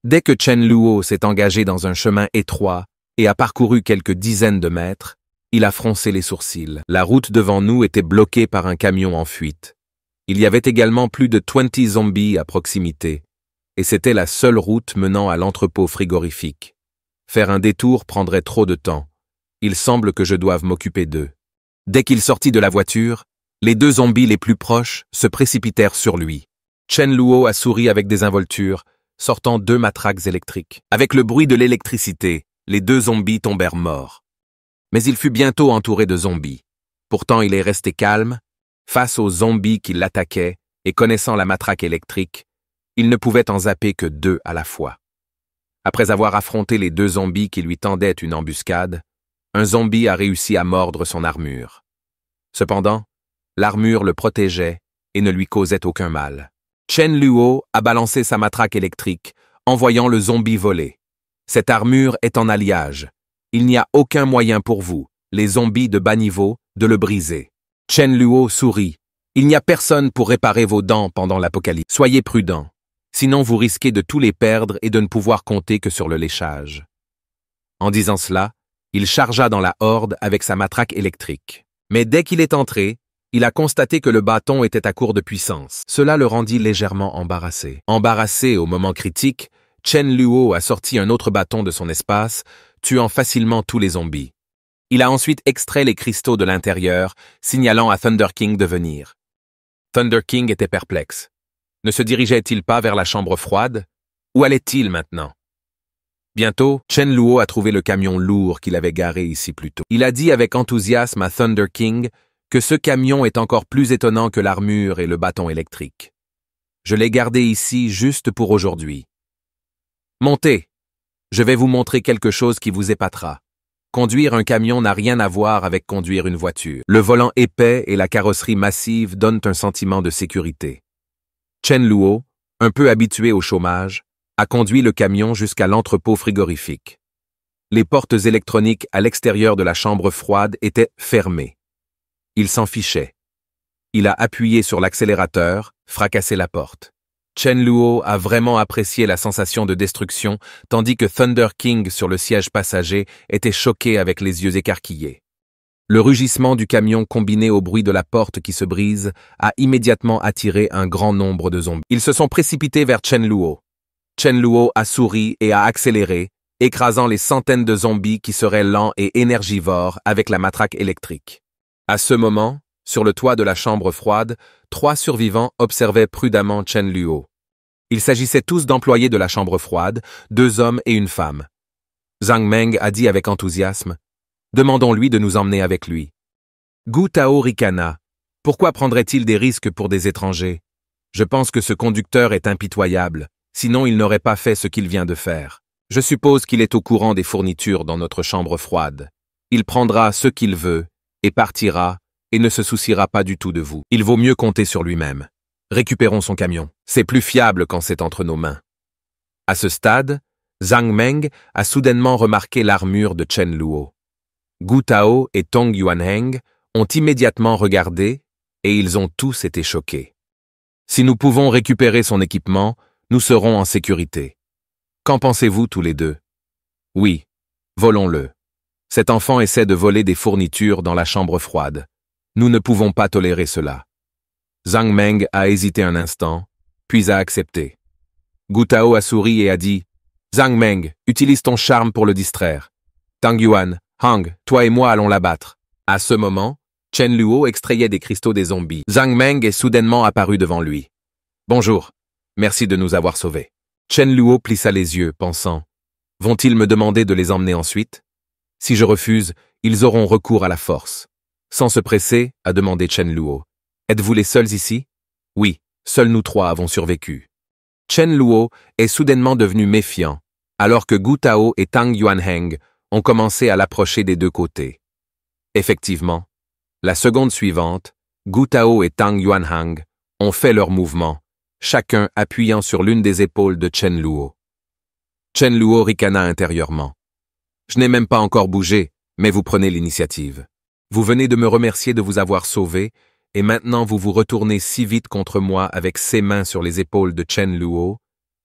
Dès que Chen Luo s'est engagé dans un chemin étroit et a parcouru quelques dizaines de mètres, il a froncé les sourcils. La route devant nous était bloquée par un camion en fuite. Il y avait également plus de 20 zombies à proximité, et c'était la seule route menant à l'entrepôt frigorifique. Faire un détour prendrait trop de temps. Il semble que je doive m'occuper d'eux. Dès qu'il sortit de la voiture, les 2 zombies les plus proches se précipitèrent sur lui. Chen Luo a souri avec désinvolture, sortant 2 matraques électriques. Avec le bruit de l'électricité, les 2 zombies tombèrent morts. Mais il fut bientôt entouré de zombies. Pourtant il est resté calme. Face aux zombies qui l'attaquaient et connaissant la matraque électrique, il ne pouvait en zapper que 2 à la fois. Après avoir affronté les 2 zombies qui lui tendaient une embuscade, un zombie a réussi à mordre son armure. Cependant, l'armure le protégeait et ne lui causait aucun mal. Chen Luo a balancé sa matraque électrique, envoyant le zombie voler. Cette armure est en alliage. Il n'y a aucun moyen pour vous, les zombies de bas niveau, de le briser. Chen Luo sourit. Il n'y a personne pour réparer vos dents pendant l'apocalypse. Soyez prudents. Sinon vous risquez de tous les perdre et de ne pouvoir compter que sur le léchage. En disant cela, il chargea dans la horde avec sa matraque électrique. Mais dès qu'il est entré, il a constaté que le bâton était à court de puissance. Cela le rendit légèrement embarrassé. Embarrassé au moment critique, Chen Luo a sorti un autre bâton de son espace, tuant facilement tous les zombies. Il a ensuite extrait les cristaux de l'intérieur, signalant à Thunder King de venir. Thunder King était perplexe. Ne se dirigeait-il pas vers la chambre froide? Où allait-il maintenant? Bientôt, Chen Luo a trouvé le camion lourd qu'il avait garé ici plus tôt. Il a dit avec enthousiasme à Thunder King que ce camion est encore plus étonnant que l'armure et le bâton électrique. Je l'ai gardé ici juste pour aujourd'hui. Montez! Je vais vous montrer quelque chose qui vous épatera. Conduire un camion n'a rien à voir avec conduire une voiture. Le volant épais et la carrosserie massive donnent un sentiment de sécurité. Chen Luo, un peu habitué au chômage, a conduit le camion jusqu'à l'entrepôt frigorifique. Les portes électroniques à l'extérieur de la chambre froide étaient fermées. Il s'en fichait. Il a appuyé sur l'accélérateur, fracassé la porte. Chen Luo a vraiment apprécié la sensation de destruction, tandis que Thunder King sur le siège passager était choqué avec les yeux écarquillés. Le rugissement du camion combiné au bruit de la porte qui se brise a immédiatement attiré un grand nombre de zombies. Ils se sont précipités vers Chen Luo. Chen Luo a souri et a accéléré, écrasant les centaines de zombies qui seraient lents et énergivores avec la matraque électrique. À ce moment, sur le toit de la chambre froide, 3 survivants observaient prudemment Chen Luo. Ils s'agissaient tous d'employés de la chambre froide, 2 hommes et une femme. Zhang Meng a dit avec enthousiasme « Demandons-lui de nous emmener avec lui. » Gu Tao ricana. Pourquoi prendrait-il des risques pour des étrangers? Je pense que ce conducteur est impitoyable, sinon il n'aurait pas fait ce qu'il vient de faire. Je suppose qu'il est au courant des fournitures dans notre chambre froide. Il prendra ce qu'il veut et partira et ne se souciera pas du tout de vous. Il vaut mieux compter sur lui-même. Récupérons son camion. C'est plus fiable quand c'est entre nos mains. À ce stade, Zhang Meng a soudainement remarqué l'armure de Chen Luo. Gu Tao et Tong Yuanheng ont immédiatement regardé et ils ont tous été choqués. Si nous pouvons récupérer son équipement, nous serons en sécurité. Qu'en pensez-vous tous les deux? Oui, volons-le. Cet enfant essaie de voler des fournitures dans la chambre froide. Nous ne pouvons pas tolérer cela. Zhang Meng a hésité un instant, puis a accepté. Gu Tao a souri et a dit « Zhang Meng, utilise ton charme pour le distraire. Tang Yuan, Hang, toi et moi allons l'abattre. » À ce moment, Chen Luo extrayait des cristaux des zombies. Zhang Meng est soudainement apparu devant lui. « Bonjour, merci de nous avoir sauvés. » Chen Luo plissa les yeux, pensant « Vont-ils me demander de les emmener ensuite? Si je refuse, ils auront recours à la force. » Sans se presser, a demandé Chen Luo. « Êtes-vous les seuls ici? » « Oui, seuls nous 3 avons survécu. » Chen Luo est soudainement devenu méfiant, alors que Gu Tao et Tang Yuanheng ont commencé à l'approcher des 2 côtés. Effectivement, la seconde suivante, Gu Tao et Tang Yuanhang ont fait leur mouvement, chacun appuyant sur l'une des épaules de Chen Luo. Chen Luo ricana intérieurement. Je n'ai même pas encore bougé, mais vous prenez l'initiative. Vous venez de me remercier de vous avoir sauvé, et maintenant vous vous retournez si vite contre moi avec ses mains sur les épaules de Chen Luo.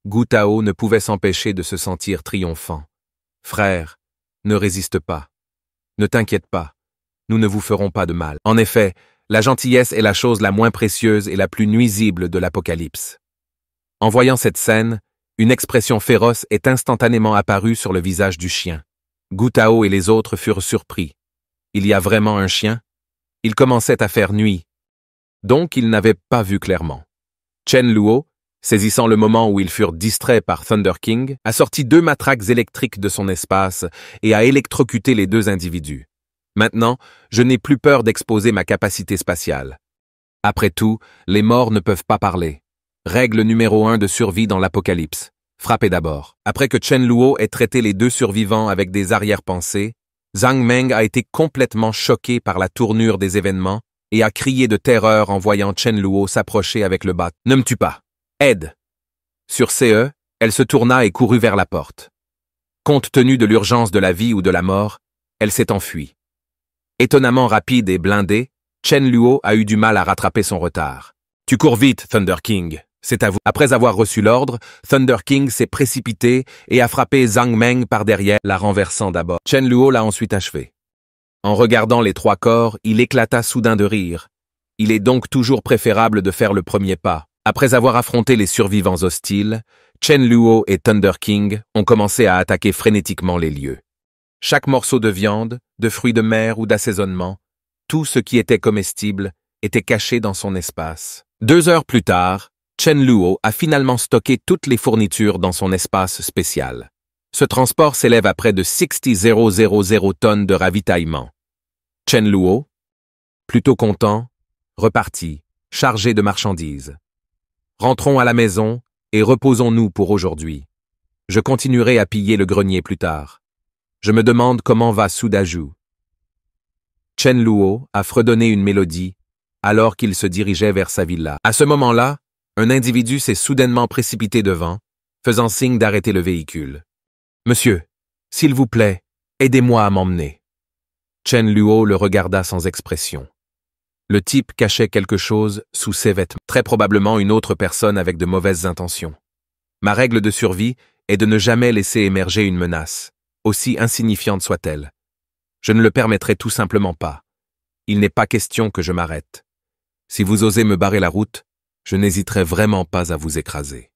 Gu Tao ne pouvait s'empêcher de se sentir triomphant. Frère, ne résiste pas. Ne t'inquiète pas. Nous ne vous ferons pas de mal. En effet, la gentillesse est la chose la moins précieuse et la plus nuisible de l'Apocalypse. En voyant cette scène, une expression féroce est instantanément apparue sur le visage du chien. Gu Tao et les autres furent surpris. Il y a vraiment un chien? Il commençait à faire nuit. Donc ils n'avaient pas vu clairement. Chen Luo, saisissant le moment où ils furent distraits par Thunder King, a sorti 2 matraques électriques de son espace et a électrocuté les 2 individus. Maintenant, je n'ai plus peur d'exposer ma capacité spatiale. Après tout, les morts ne peuvent pas parler. Règle numéro 1 de survie dans l'Apocalypse. Frappez d'abord. Après que Chen Luo ait traité les 2 survivants avec des arrière-pensées, Zhang Meng a été complètement choqué par la tournure des événements et a crié de terreur en voyant Chen Luo s'approcher avec le bâton. « Ne me tue pas. Aide !» Sur CE, elle se tourna et courut vers la porte. Compte tenu de l'urgence de la vie ou de la mort, elle s'est enfuie. Étonnamment rapide et blindée, Chen Luo a eu du mal à rattraper son retard. « Tu cours vite, Thunder King. C'est à vous. » Après avoir reçu l'ordre, Thunder King s'est précipité et a frappé Zhang Meng par derrière, la renversant d'abord. Chen Luo l'a ensuite achevé. En regardant les 3 corps, il éclata soudain de rire. Il est donc toujours préférable de faire le premier pas. Après avoir affronté les survivants hostiles, Chen Luo et Thunder King ont commencé à attaquer frénétiquement les lieux. Chaque morceau de viande, de fruits de mer ou d'assaisonnement, tout ce qui était comestible, était caché dans son espace. 2 heures plus tard, Chen Luo a finalement stocké toutes les fournitures dans son espace spécial. Ce transport s'élève à près de 60,000 tonnes de ravitaillement. Chen Luo, plutôt content, repartit, chargé de marchandises. Rentrons à la maison et reposons-nous pour aujourd'hui. Je continuerai à piller le grenier plus tard. Je me demande comment va Sudaju. Chen Luo a fredonné une mélodie alors qu'il se dirigeait vers sa villa. À ce moment-là, un individu s'est soudainement précipité devant, faisant signe d'arrêter le véhicule. « Monsieur, s'il vous plaît, aidez-moi à m'emmener. » Chen Luo le regarda sans expression. Le type cachait quelque chose sous ses vêtements, très probablement une autre personne avec de mauvaises intentions. Ma règle de survie est de ne jamais laisser émerger une menace, aussi insignifiante soit-elle. Je ne le permettrai tout simplement pas. Il n'est pas question que je m'arrête. Si vous osez me barrer la route, je n'hésiterai vraiment pas à vous écraser.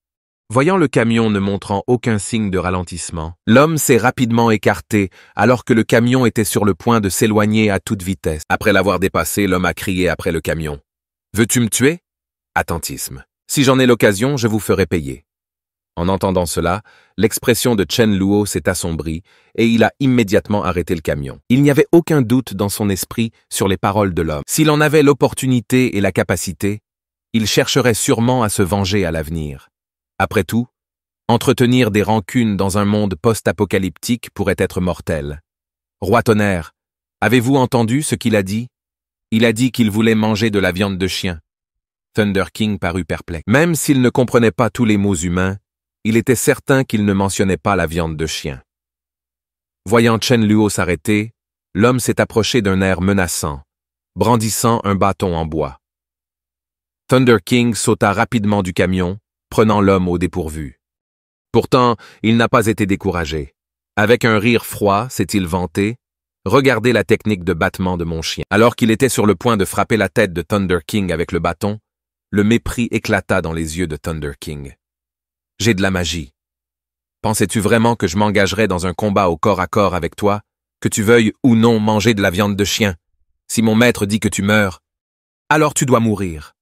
Voyant le camion ne montrant aucun signe de ralentissement, l'homme s'est rapidement écarté alors que le camion était sur le point de s'éloigner à toute vitesse. Après l'avoir dépassé, l'homme a crié après le camion. « Veux-tu me tuer ?» Attentisme. Si j'en ai l'occasion, je vous ferai payer. En entendant cela, l'expression de Chen Luo s'est assombrie et il a immédiatement arrêté le camion. Il n'y avait aucun doute dans son esprit sur les paroles de l'homme. S'il en avait l'opportunité et la capacité, il chercherait sûrement à se venger à l'avenir. Après tout, entretenir des rancunes dans un monde post-apocalyptique pourrait être mortel. Roi Tonnerre, avez-vous entendu ce qu'il a dit? Il a dit qu'il voulait manger de la viande de chien. Thunder King parut perplexe. Même s'il ne comprenait pas tous les mots humains, il était certain qu'il ne mentionnait pas la viande de chien. Voyant Chen Luo s'arrêter, l'homme s'est approché d'un air menaçant, brandissant un bâton en bois. Thunder King sauta rapidement du camion, prenant l'homme au dépourvu. Pourtant, il n'a pas été découragé. Avec un rire froid, s'est-il vanté, « Regardez la technique de battement de mon chien. » Alors qu'il était sur le point de frapper la tête de Thunder King avec le bâton, le mépris éclata dans les yeux de Thunder King. « J'ai de la magie. Pensais-tu vraiment que je m'engagerais dans un combat au corps à corps avec toi, que tu veuilles ou non manger de la viande de chien? Si mon maître dit que tu meurs, alors tu dois mourir. »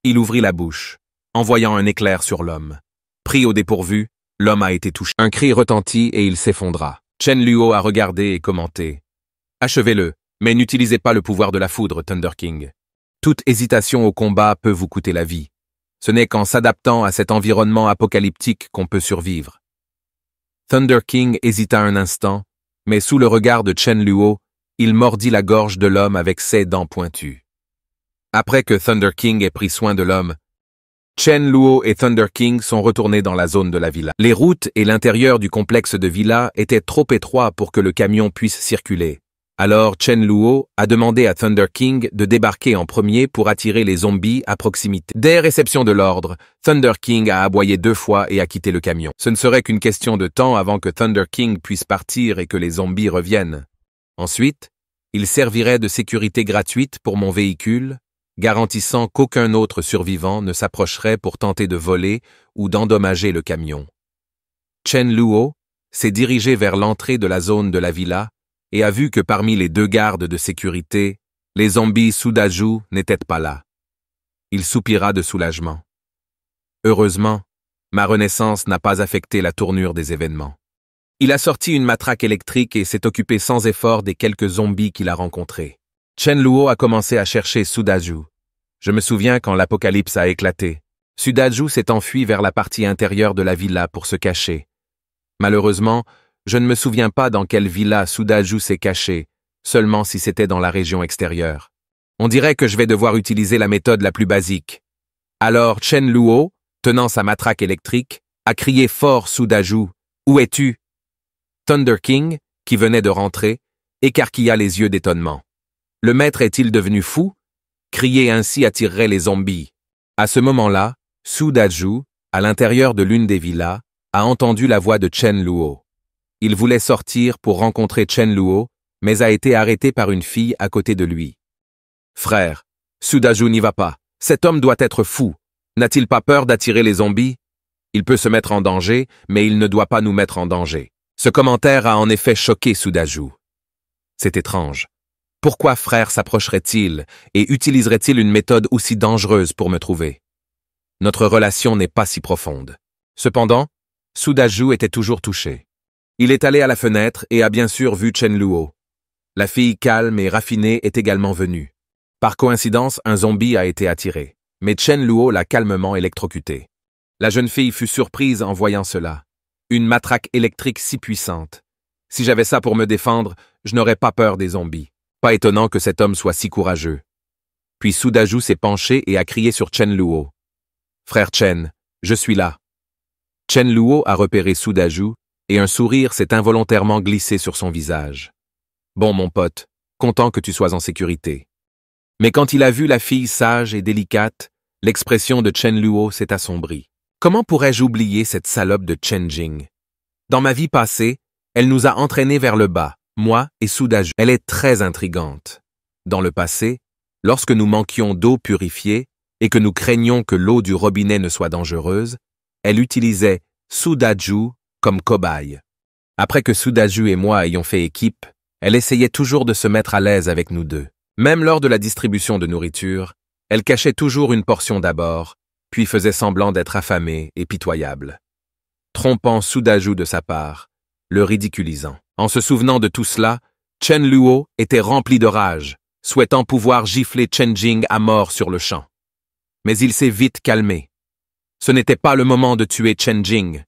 Il ouvrit la bouche, envoyant un éclair sur l'homme. Pris au dépourvu, l'homme a été touché. Un cri retentit et il s'effondra. Chen Luo a regardé et commenté. « Achevez-le, mais n'utilisez pas le pouvoir de la foudre, Thunder King. Toute hésitation au combat peut vous coûter la vie. Ce n'est qu'en s'adaptant à cet environnement apocalyptique qu'on peut survivre. » Thunder King hésita un instant, mais sous le regard de Chen Luo, il mordit la gorge de l'homme avec ses dents pointues. Après que Thunder King ait pris soin de l'homme, Chen Luo et Thunder King sont retournés dans la zone de la villa. Les routes et l'intérieur du complexe de villa étaient trop étroits pour que le camion puisse circuler. Alors Chen Luo a demandé à Thunder King de débarquer en premier pour attirer les zombies à proximité. Dès réception de l'ordre, Thunder King a aboyé 2 fois et a quitté le camion. Ce ne serait qu'une question de temps avant que Thunder King puisse partir et que les zombies reviennent. Ensuite, il servirait de sécurité gratuite pour mon véhicule, garantissant qu'aucun autre survivant ne s'approcherait pour tenter de voler ou d'endommager le camion. Chen Luo s'est dirigé vers l'entrée de la zone de la villa et a vu que parmi les 2 gardes de sécurité, les zombies Sudaju n'étaient pas là. Il soupira de soulagement. Heureusement, ma renaissance n'a pas affecté la tournure des événements. Il a sorti une matraque électrique et s'est occupé sans effort des quelques zombies qu'il a rencontrés. Chen Luo a commencé à chercher Sudaju. Je me souviens quand l'apocalypse a éclaté. Sudaju s'est enfui vers la partie intérieure de la villa pour se cacher. Malheureusement, je ne me souviens pas dans quelle villa Sudaju s'est caché, seulement si c'était dans la région extérieure. On dirait que je vais devoir utiliser la méthode la plus basique. Alors Chen Luo, tenant sa matraque électrique, a crié fort Sudaju. « Où es-tu » Thunder King, qui venait de rentrer, écarquilla les yeux d'étonnement. Le maître est-il devenu fou? Crier ainsi attirerait les zombies. À ce moment-là, Sudaju, à l'intérieur de l'une des villas, a entendu la voix de Chen Luo. Il voulait sortir pour rencontrer Chen Luo, mais a été arrêté par une fille à côté de lui. « Frère, Sudaju n'y va pas. Cet homme doit être fou. N'a-t-il pas peur d'attirer les zombies? Il peut se mettre en danger, mais il ne doit pas nous mettre en danger. » Ce commentaire a en effet choqué Sudaju. C'est étrange. Pourquoi frère s'approcherait-il et utiliserait-il une méthode aussi dangereuse pour me trouver? Notre relation n'est pas si profonde. Cependant, Sudaju était toujours touché. Il est allé à la fenêtre et a bien sûr vu Chen Luo. La fille calme et raffinée est également venue. Par coïncidence, un zombie a été attiré, mais Chen Luo l'a calmement électrocuté. La jeune fille fut surprise en voyant cela. Une matraque électrique si puissante. Si j'avais ça pour me défendre, je n'aurais pas peur des zombies. Pas étonnant que cet homme soit si courageux. Puis Sudaju s'est penché et a crié sur Chen Luo. « Frère Chen, je suis là. » Chen Luo a repéré Sudaju et un sourire s'est involontairement glissé sur son visage. « Bon, mon pote, content que tu sois en sécurité. » Mais quand il a vu la fille sage et délicate, l'expression de Chen Luo s'est assombrie. Comment pourrais-je oublier cette salope de Chen Jing? Dans ma vie passée, elle nous a entraînés vers le bas, moi et Sudaju. Elle est très intrigante. Dans le passé, lorsque nous manquions d'eau purifiée et que nous craignions que l'eau du robinet ne soit dangereuse, elle utilisait Sudaju comme cobaye. Après que Sudaju et moi ayons fait équipe, elle essayait toujours de se mettre à l'aise avec nous deux. Même lors de la distribution de nourriture, elle cachait toujours une portion d'abord, puis faisait semblant d'être affamée et pitoyable, trompant Sudaju de sa part, le ridiculisant. En se souvenant de tout cela, Chen Luo était rempli de rage, souhaitant pouvoir gifler Chen Jing à mort sur le champ. Mais il s'est vite calmé. Ce n'était pas le moment de tuer Chen Jing.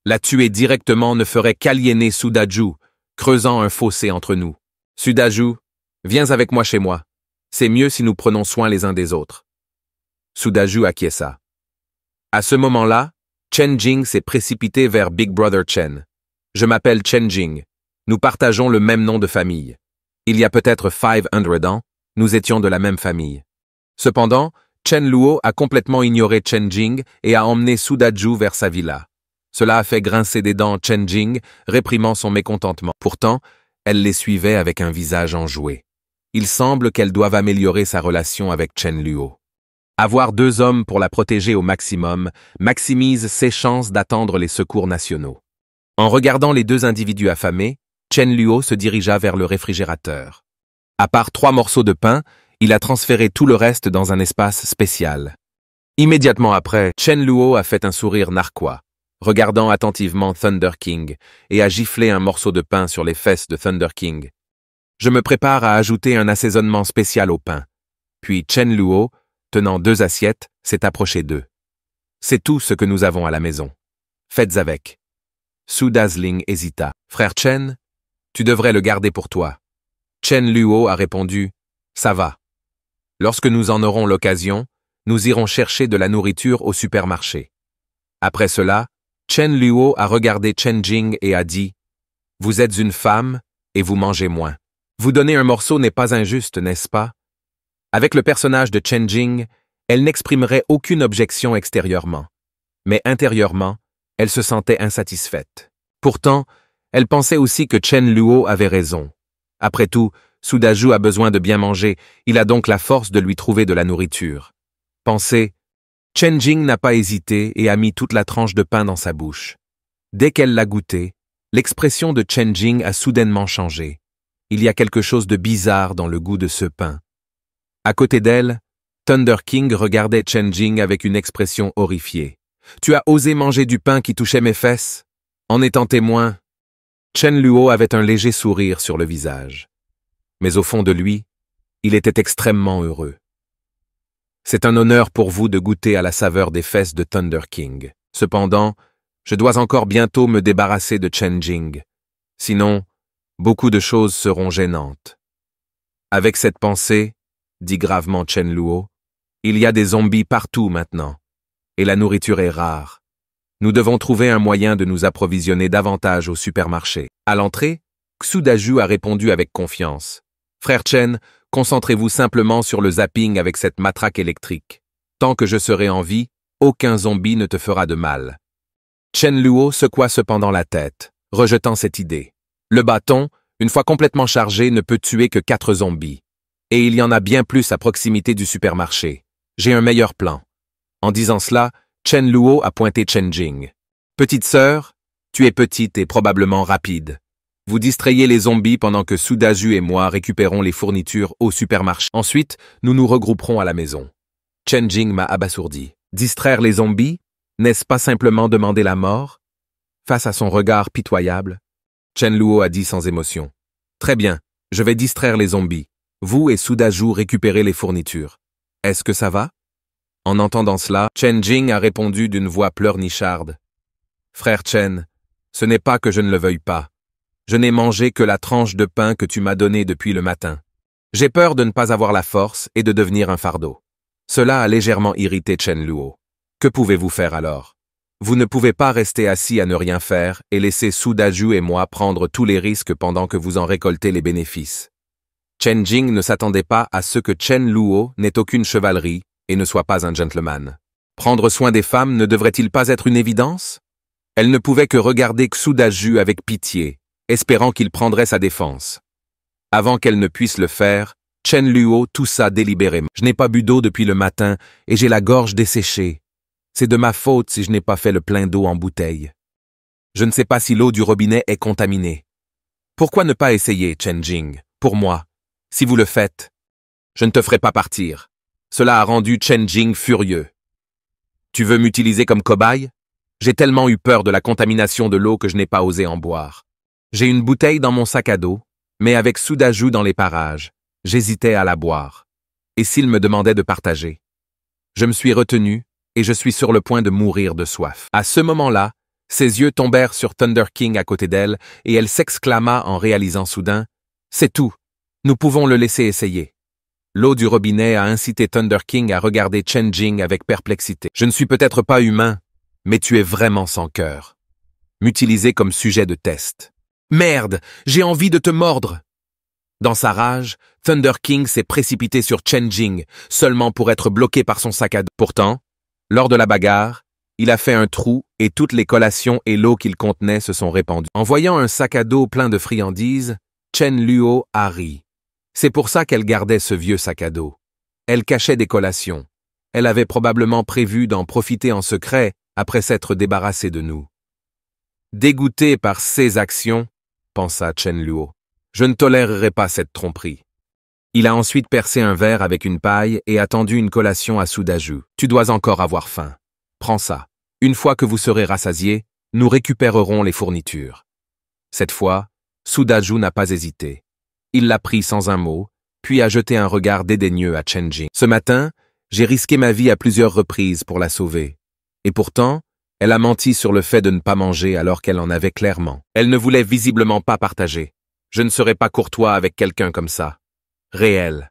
La tuer directement ne ferait qu'aliéner Sudaju, creusant un fossé entre nous. Sudaju, viens avec moi chez moi. C'est mieux si nous prenons soin les uns des autres. Sudaju acquiesça. À ce moment-là, Chen Jing s'est précipité vers Big Brother Chen. Je m'appelle Chen Jing. Nous partageons le même nom de famille. Il y a peut-être 500 ans, nous étions de la même famille. Cependant, Chen Luo a complètement ignoré Chen Jing et a emmené Sudaju vers sa villa. Cela a fait grincer des dents Chen Jing, réprimant son mécontentement. Pourtant, elle les suivait avec un visage enjoué. Il semble qu'elle doive améliorer sa relation avec Chen Luo. Avoir 2 hommes pour la protéger au maximum maximise ses chances d'attendre les secours nationaux. En regardant les 2 individus affamés, Chen Luo se dirigea vers le réfrigérateur. À part 3 morceaux de pain, il a transféré tout le reste dans un espace spécial. Immédiatement après, Chen Luo a fait un sourire narquois, regardant attentivement Thunder King, et a giflé un morceau de pain sur les fesses de Thunder King. Je me prépare à ajouter un assaisonnement spécial au pain. Puis Chen Luo, tenant 2 assiettes, s'est approché d'eux. C'est tout ce que nous avons à la maison. Faites avec. Su Dazzling hésita. Frère Chen, tu devrais le garder pour toi. Chen Luo a répondu, ça va. Lorsque nous en aurons l'occasion, nous irons chercher de la nourriture au supermarché. Après cela, Chen Luo a regardé Chen Jing et a dit « Vous êtes une femme et vous mangez moins. Vous donner un morceau n'est pas injuste, n'est-ce pas ?» Avec le personnage de Chen Jing, elle n'exprimerait aucune objection extérieurement. Mais intérieurement, elle se sentait insatisfaite. Pourtant, elle pensait aussi que Chen Luo avait raison. Après tout, Su Daju a besoin de bien manger, il a donc la force de lui trouver de la nourriture. Pensez, Chen Jing n'a pas hésité et a mis toute la tranche de pain dans sa bouche. Dès qu'elle l'a goûté, l'expression de Chen Jing a soudainement changé. Il y a quelque chose de bizarre dans le goût de ce pain. À côté d'elle, Thunder King regardait Chen Jing avec une expression horrifiée. « Tu as osé manger du pain qui touchait mes fesses ?» En étant témoin, Chen Luo avait un léger sourire sur le visage. Mais au fond de lui, il était extrêmement heureux. C'est un honneur pour vous de goûter à la saveur des fesses de Thunder King. Cependant, je dois encore bientôt me débarrasser de Chen Jing. Sinon, beaucoup de choses seront gênantes. Avec cette pensée, dit gravement Chen Luo, il y a des zombies partout maintenant, et la nourriture est rare. Nous devons trouver un moyen de nous approvisionner davantage au supermarché. À l'entrée, Su Daju a répondu avec confiance. Frère Chen, concentrez-vous simplement sur le zapping avec cette matraque électrique. Tant que je serai en vie, aucun zombie ne te fera de mal. Chen Luo secoua cependant la tête, rejetant cette idée. Le bâton, une fois complètement chargé, ne peut tuer que 4 zombies. Et il y en a bien plus à proximité du supermarché. J'ai un meilleur plan. En disant cela, Chen Luo a pointé Chen Jing. Petite sœur, tu es petite et probablement rapide. Vous distrayez les zombies pendant que Su Daju et moi récupérons les fournitures au supermarché. Ensuite, nous nous regrouperons à la maison. Chen Jing m'a abasourdi. Distraire les zombies? N'est-ce pas simplement demander la mort? Face à son regard pitoyable, Chen Luo a dit sans émotion. Très bien, je vais distraire les zombies. Vous et Su Daju récupérez les fournitures. Est-ce que ça va? En entendant cela, Chen Jing a répondu d'une voix pleurnicharde. Frère Chen, ce n'est pas que je ne le veuille pas. Je n'ai mangé que la tranche de pain que tu m'as donnée depuis le matin. J'ai peur de ne pas avoir la force et de devenir un fardeau. Cela a légèrement irrité Chen Luo. Que pouvez-vous faire alors? Vous ne pouvez pas rester assis à ne rien faire et laisser Su Daju et moi prendre tous les risques pendant que vous en récoltez les bénéfices. Chen Jing ne s'attendait pas à ce que Chen Luo n'ait aucune chevalerie et ne soit pas un gentleman. Prendre soin des femmes ne devrait-il pas être une évidence? Elle ne pouvait que regarder Su Daju avec pitié, espérant qu'il prendrait sa défense. Avant qu'elle ne puisse le faire, Chen Luo toussa délibérément. « Je n'ai pas bu d'eau depuis le matin et j'ai la gorge desséchée. C'est de ma faute si je n'ai pas fait le plein d'eau en bouteille. Je ne sais pas si l'eau du robinet est contaminée. Pourquoi ne pas essayer, Chen Jing, pour moi? Si vous le faites, je ne te ferai pas partir. » Cela a rendu Chen Jing furieux. « Tu veux m'utiliser comme cobaye? J'ai tellement eu peur de la contamination de l'eau que je n'ai pas osé en boire. J'ai une bouteille dans mon sac à dos, mais avec Su Daju dans les parages, j'hésitais à la boire. Et s'il me demandait de partager? Je me suis retenu et je suis sur le point de mourir de soif. » À ce moment-là, ses yeux tombèrent sur Thunder King à côté d'elle et elle s'exclama en réalisant soudain « C'est tout, nous pouvons le laisser essayer. » L'eau du robinet a incité Thunder King à regarder Chen Jing avec perplexité. « Je ne suis peut-être pas humain, mais tu es vraiment sans cœur. » M'utiliser comme sujet de test. « Merde, j'ai envie de te mordre !» Dans sa rage, Thunder King s'est précipité sur Chen Jing, seulement pour être bloqué par son sac à dos. Pourtant, lors de la bagarre, il a fait un trou et toutes les collations et l'eau qu'il contenait se sont répandues. En voyant un sac à dos plein de friandises, Chen Luo a ri. C'est pour ça qu'elle gardait ce vieux sac à dos. Elle cachait des collations. Elle avait probablement prévu d'en profiter en secret après s'être débarrassée de nous. Dégoûté par ces actions, pensa Chen Luo, je ne tolérerai pas cette tromperie. Il a ensuite percé un verre avec une paille et a tendu une collation à Su Daju. Tu dois encore avoir faim. Prends ça. Une fois que vous serez rassasiés, nous récupérerons les fournitures. Cette fois, Su Daju n'a pas hésité. Il l'a pris sans un mot, puis a jeté un regard dédaigneux à Chen Jing. Ce matin, j'ai risqué ma vie à plusieurs reprises pour la sauver. Et pourtant, elle a menti sur le fait de ne pas manger alors qu'elle en avait clairement. Elle ne voulait visiblement pas partager. Je ne serais pas courtois avec quelqu'un comme ça. Réel.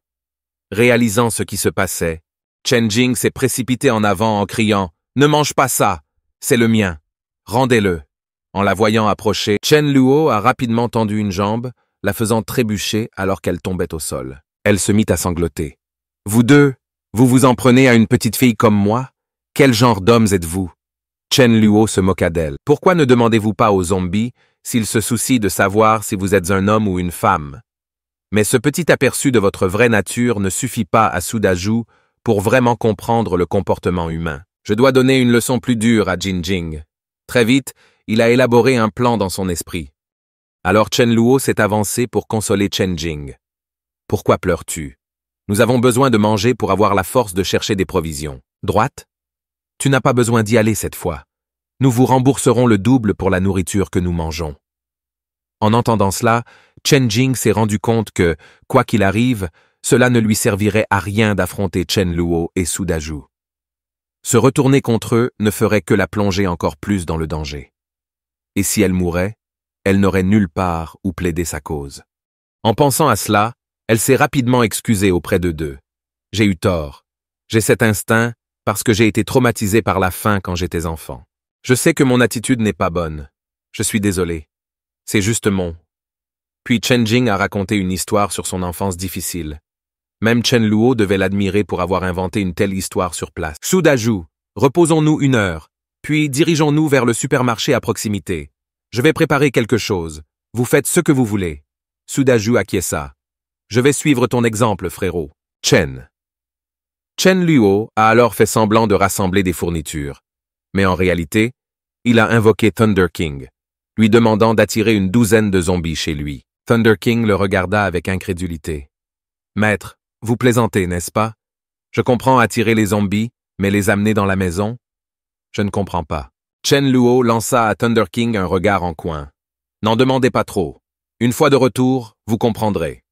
Réalisant ce qui se passait, Chen Jing s'est précipité en avant en criant « Ne mange pas ça, c'est le mien, rendez-le ». En la voyant approcher, Chen Luo a rapidement tendu une jambe, la faisant trébucher alors qu'elle tombait au sol. Elle se mit à sangloter. « Vous deux, vous vous en prenez à une petite fille comme moi? Quel genre d'hommes êtes-vous » Chen Luo se moqua d'elle. « Pourquoi ne demandez-vous pas aux zombies s'ils se soucient de savoir si vous êtes un homme ou une femme? Mais ce petit aperçu de votre vraie nature ne suffit pas à Sudaju pour vraiment comprendre le comportement humain. Je dois donner une leçon plus dure à Jin Jing. » Très vite, il a élaboré un plan dans son esprit. Alors Chen Luo s'est avancé pour consoler Chen Jing. « Pourquoi pleures-tu? Nous avons besoin de manger pour avoir la force de chercher des provisions. Droite? Tu n'as pas besoin d'y aller cette fois. Nous vous rembourserons le double pour la nourriture que nous mangeons. » En entendant cela, Chen Jing s'est rendu compte que, quoi qu'il arrive, cela ne lui servirait à rien d'affronter Chen Luo et Sudaju. Se retourner contre eux ne ferait que la plonger encore plus dans le danger. Et si elle mourait, elle n'aurait nulle part où plaider sa cause. En pensant à cela, elle s'est rapidement excusée auprès d'eux deux. « J'ai eu tort. J'ai cet instinct parce que j'ai été traumatisée par la faim quand j'étais enfant. Je sais que mon attitude n'est pas bonne. Je suis désolée. C'est juste mon... » Puis Chen Jing a raconté une histoire sur son enfance difficile. Même Chen Luo devait l'admirer pour avoir inventé une telle histoire sur place. « Sudaju, reposons-nous 1 heure, puis dirigeons-nous vers le supermarché à proximité. Je vais préparer quelque chose. Vous faites ce que vous voulez. » Sudaju acquiesça. « Je vais suivre ton exemple, frérot. » Chen Luo a alors fait semblant de rassembler des fournitures. Mais en réalité, il a invoqué Thunder King, lui demandant d'attirer une douzaine de zombies chez lui. Thunder King le regarda avec incrédulité. « Maître, vous plaisantez, n'est-ce pas? Je comprends attirer les zombies, mais les amener dans la maison? Je ne comprends pas. » Chen Luo lança à Thunder King un regard en coin. « N'en demandez pas trop. Une fois de retour, vous comprendrez. »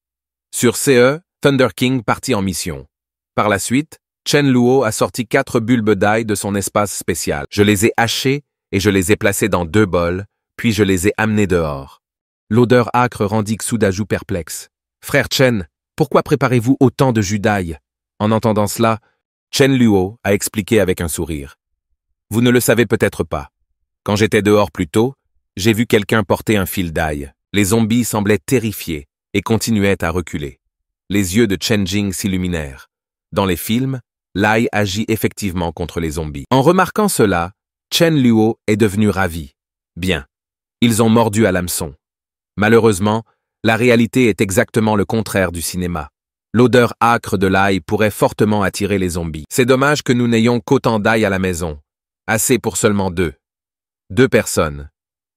Sur CE, Thunder King partit en mission. Par la suite, Chen Luo a sorti 4 bulbes d'ail de son espace spécial. Je les ai hachés et je les ai placés dans 2 bols, puis je les ai amenés dehors. L'odeur âcre rendit Sudaju perplexe. « Frère Chen, pourquoi préparez-vous autant de jus d'ail ?» En entendant cela, Chen Luo a expliqué avec un sourire. « Vous ne le savez peut-être pas. Quand j'étais dehors plus tôt, j'ai vu quelqu'un porter un fil d'ail. Les zombies semblaient terrifiés et continuaient à reculer. Les yeux de Chen Jing s'illuminèrent. Dans les films, l'ail agit effectivement contre les zombies. En remarquant cela, Chen Luo est devenu ravi. Bien, ils ont mordu à l'hameçon. Malheureusement, la réalité est exactement le contraire du cinéma. L'odeur âcre de l'ail pourrait fortement attirer les zombies. C'est dommage que nous n'ayons qu'autant d'ail à la maison. Assez pour seulement 2. 2 personnes.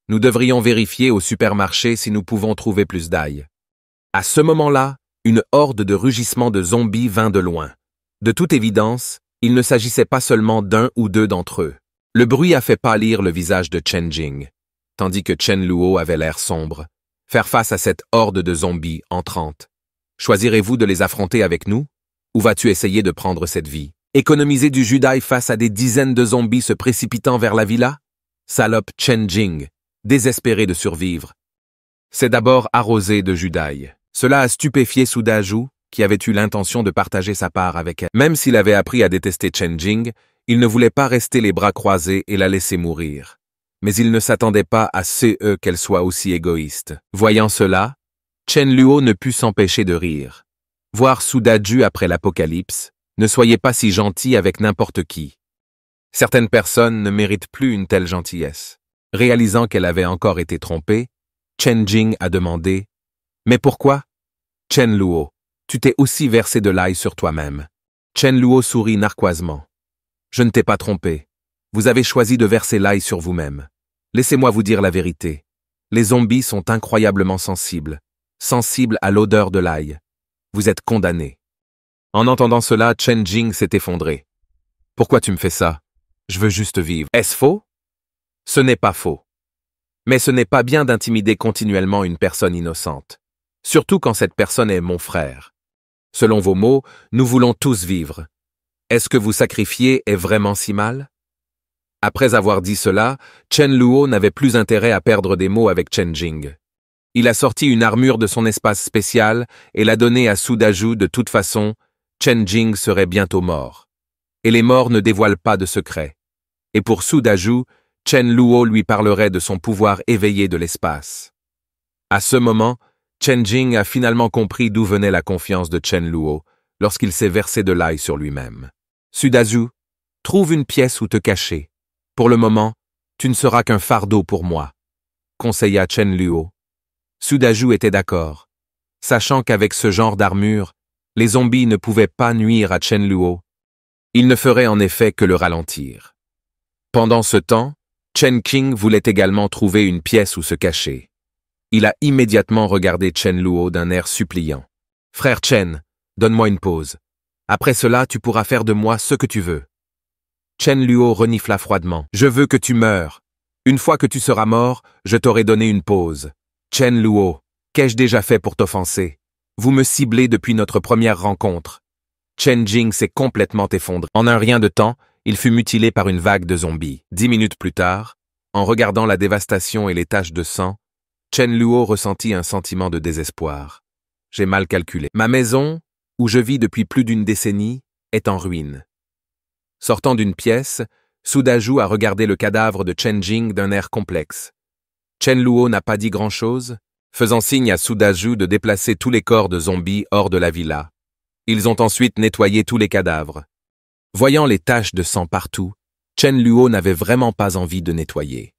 Nous devrions vérifier au supermarché si nous pouvons trouver plus d'ail. » À ce moment-là, une horde de rugissements de zombies vint de loin. De toute évidence, il ne s'agissait pas seulement d'1 ou 2 d'entre eux. Le bruit a fait pâlir le visage de Chen Jing, tandis que Chen Luo avait l'air sombre. Faire face à cette horde de zombies entrante. Choisirez-vous de les affronter avec nous? Ou vas-tu essayer de prendre cette vie? Économiser du jus d'ail face à des dizaines de zombies se précipitant vers la villa? Salope Chen Jing, désespéré de survivre. C'est d'abord arrosé de jus d'ail. Cela a stupéfié Sudaju, qui avait eu l'intention de partager sa part avec elle. Même s'il avait appris à détester Chen Jing, il ne voulait pas rester les bras croisés et la laisser mourir. Mais il ne s'attendait pas à ce qu'elle soit aussi égoïste. Voyant cela, Chen Luo ne put s'empêcher de rire. Voir Sudaju après l'apocalypse, ne soyez pas si gentil avec n'importe qui. Certaines personnes ne méritent plus une telle gentillesse. Réalisant qu'elle avait encore été trompée, Chen Jing a demandé « Mais pourquoi? Chen Luo, tu t'es aussi versé de l'ail sur toi-même. » Chen Luo sourit narquoisement. « Je ne t'ai pas trompé. Vous avez choisi de verser l'ail sur vous-même. Laissez-moi vous dire la vérité. Les zombies sont incroyablement sensibles à l'odeur de l'ail. Vous êtes condamné. » En entendant cela, Chen Jing s'est effondré. « Pourquoi tu me fais ça? Je veux juste vivre. » Est-ce faux? Ce n'est pas faux. Mais ce n'est pas bien d'intimider continuellement une personne innocente. Surtout quand cette personne est mon frère. Selon vos mots, nous voulons tous vivre. Est-ce que vous sacrifier est vraiment si mal? Après avoir dit cela, Chen Luo n'avait plus intérêt à perdre des mots avec Chen Jing. Il a sorti une armure de son espace spécial et l'a donnée à Sudaju. De toute façon, Chen Jing serait bientôt mort. Et les morts ne dévoilent pas de secrets. Et pour Su Daju, Chen Luo lui parlerait de son pouvoir éveillé de l'espace. À ce moment, Chen Jing a finalement compris d'où venait la confiance de Chen Luo lorsqu'il s'est versé de l'ail sur lui-même. Su Daju, trouve une pièce où te cacher. Pour le moment, tu ne seras qu'un fardeau pour moi, conseilla Chen Luo. Su Daju était d'accord, sachant qu'avec ce genre d'armure, les zombies ne pouvaient pas nuire à Chen Luo. Ils ne feraient en effet que le ralentir. Pendant ce temps, Chen Qing voulait également trouver une pièce où se cacher. Il a immédiatement regardé Chen Luo d'un air suppliant. « Frère Chen, donne-moi une pause. Après cela, tu pourras faire de moi ce que tu veux. » Chen Luo renifla froidement. « Je veux que tu meures. Une fois que tu seras mort, je t'aurai donné une pause. Chen Luo, qu'ai-je déjà fait pour t'offenser? Vous me ciblez depuis notre première rencontre. » Chen Jing s'est complètement effondré. En un rien de temps, il fut mutilé par une vague de zombies. 10 minutes plus tard, en regardant la dévastation et les taches de sang, Chen Luo ressentit un sentiment de désespoir. J'ai mal calculé. Ma maison, où je vis depuis plus d'une décennie, est en ruine. Sortant d'une pièce, Su Daju a regardé le cadavre de Chen Jing d'un air complexe. Chen Luo n'a pas dit grand-chose, faisant signe à Su Daju de déplacer tous les corps de zombies hors de la villa. Ils ont ensuite nettoyé tous les cadavres. Voyant les taches de sang partout, Chen Luo n'avait vraiment pas envie de nettoyer.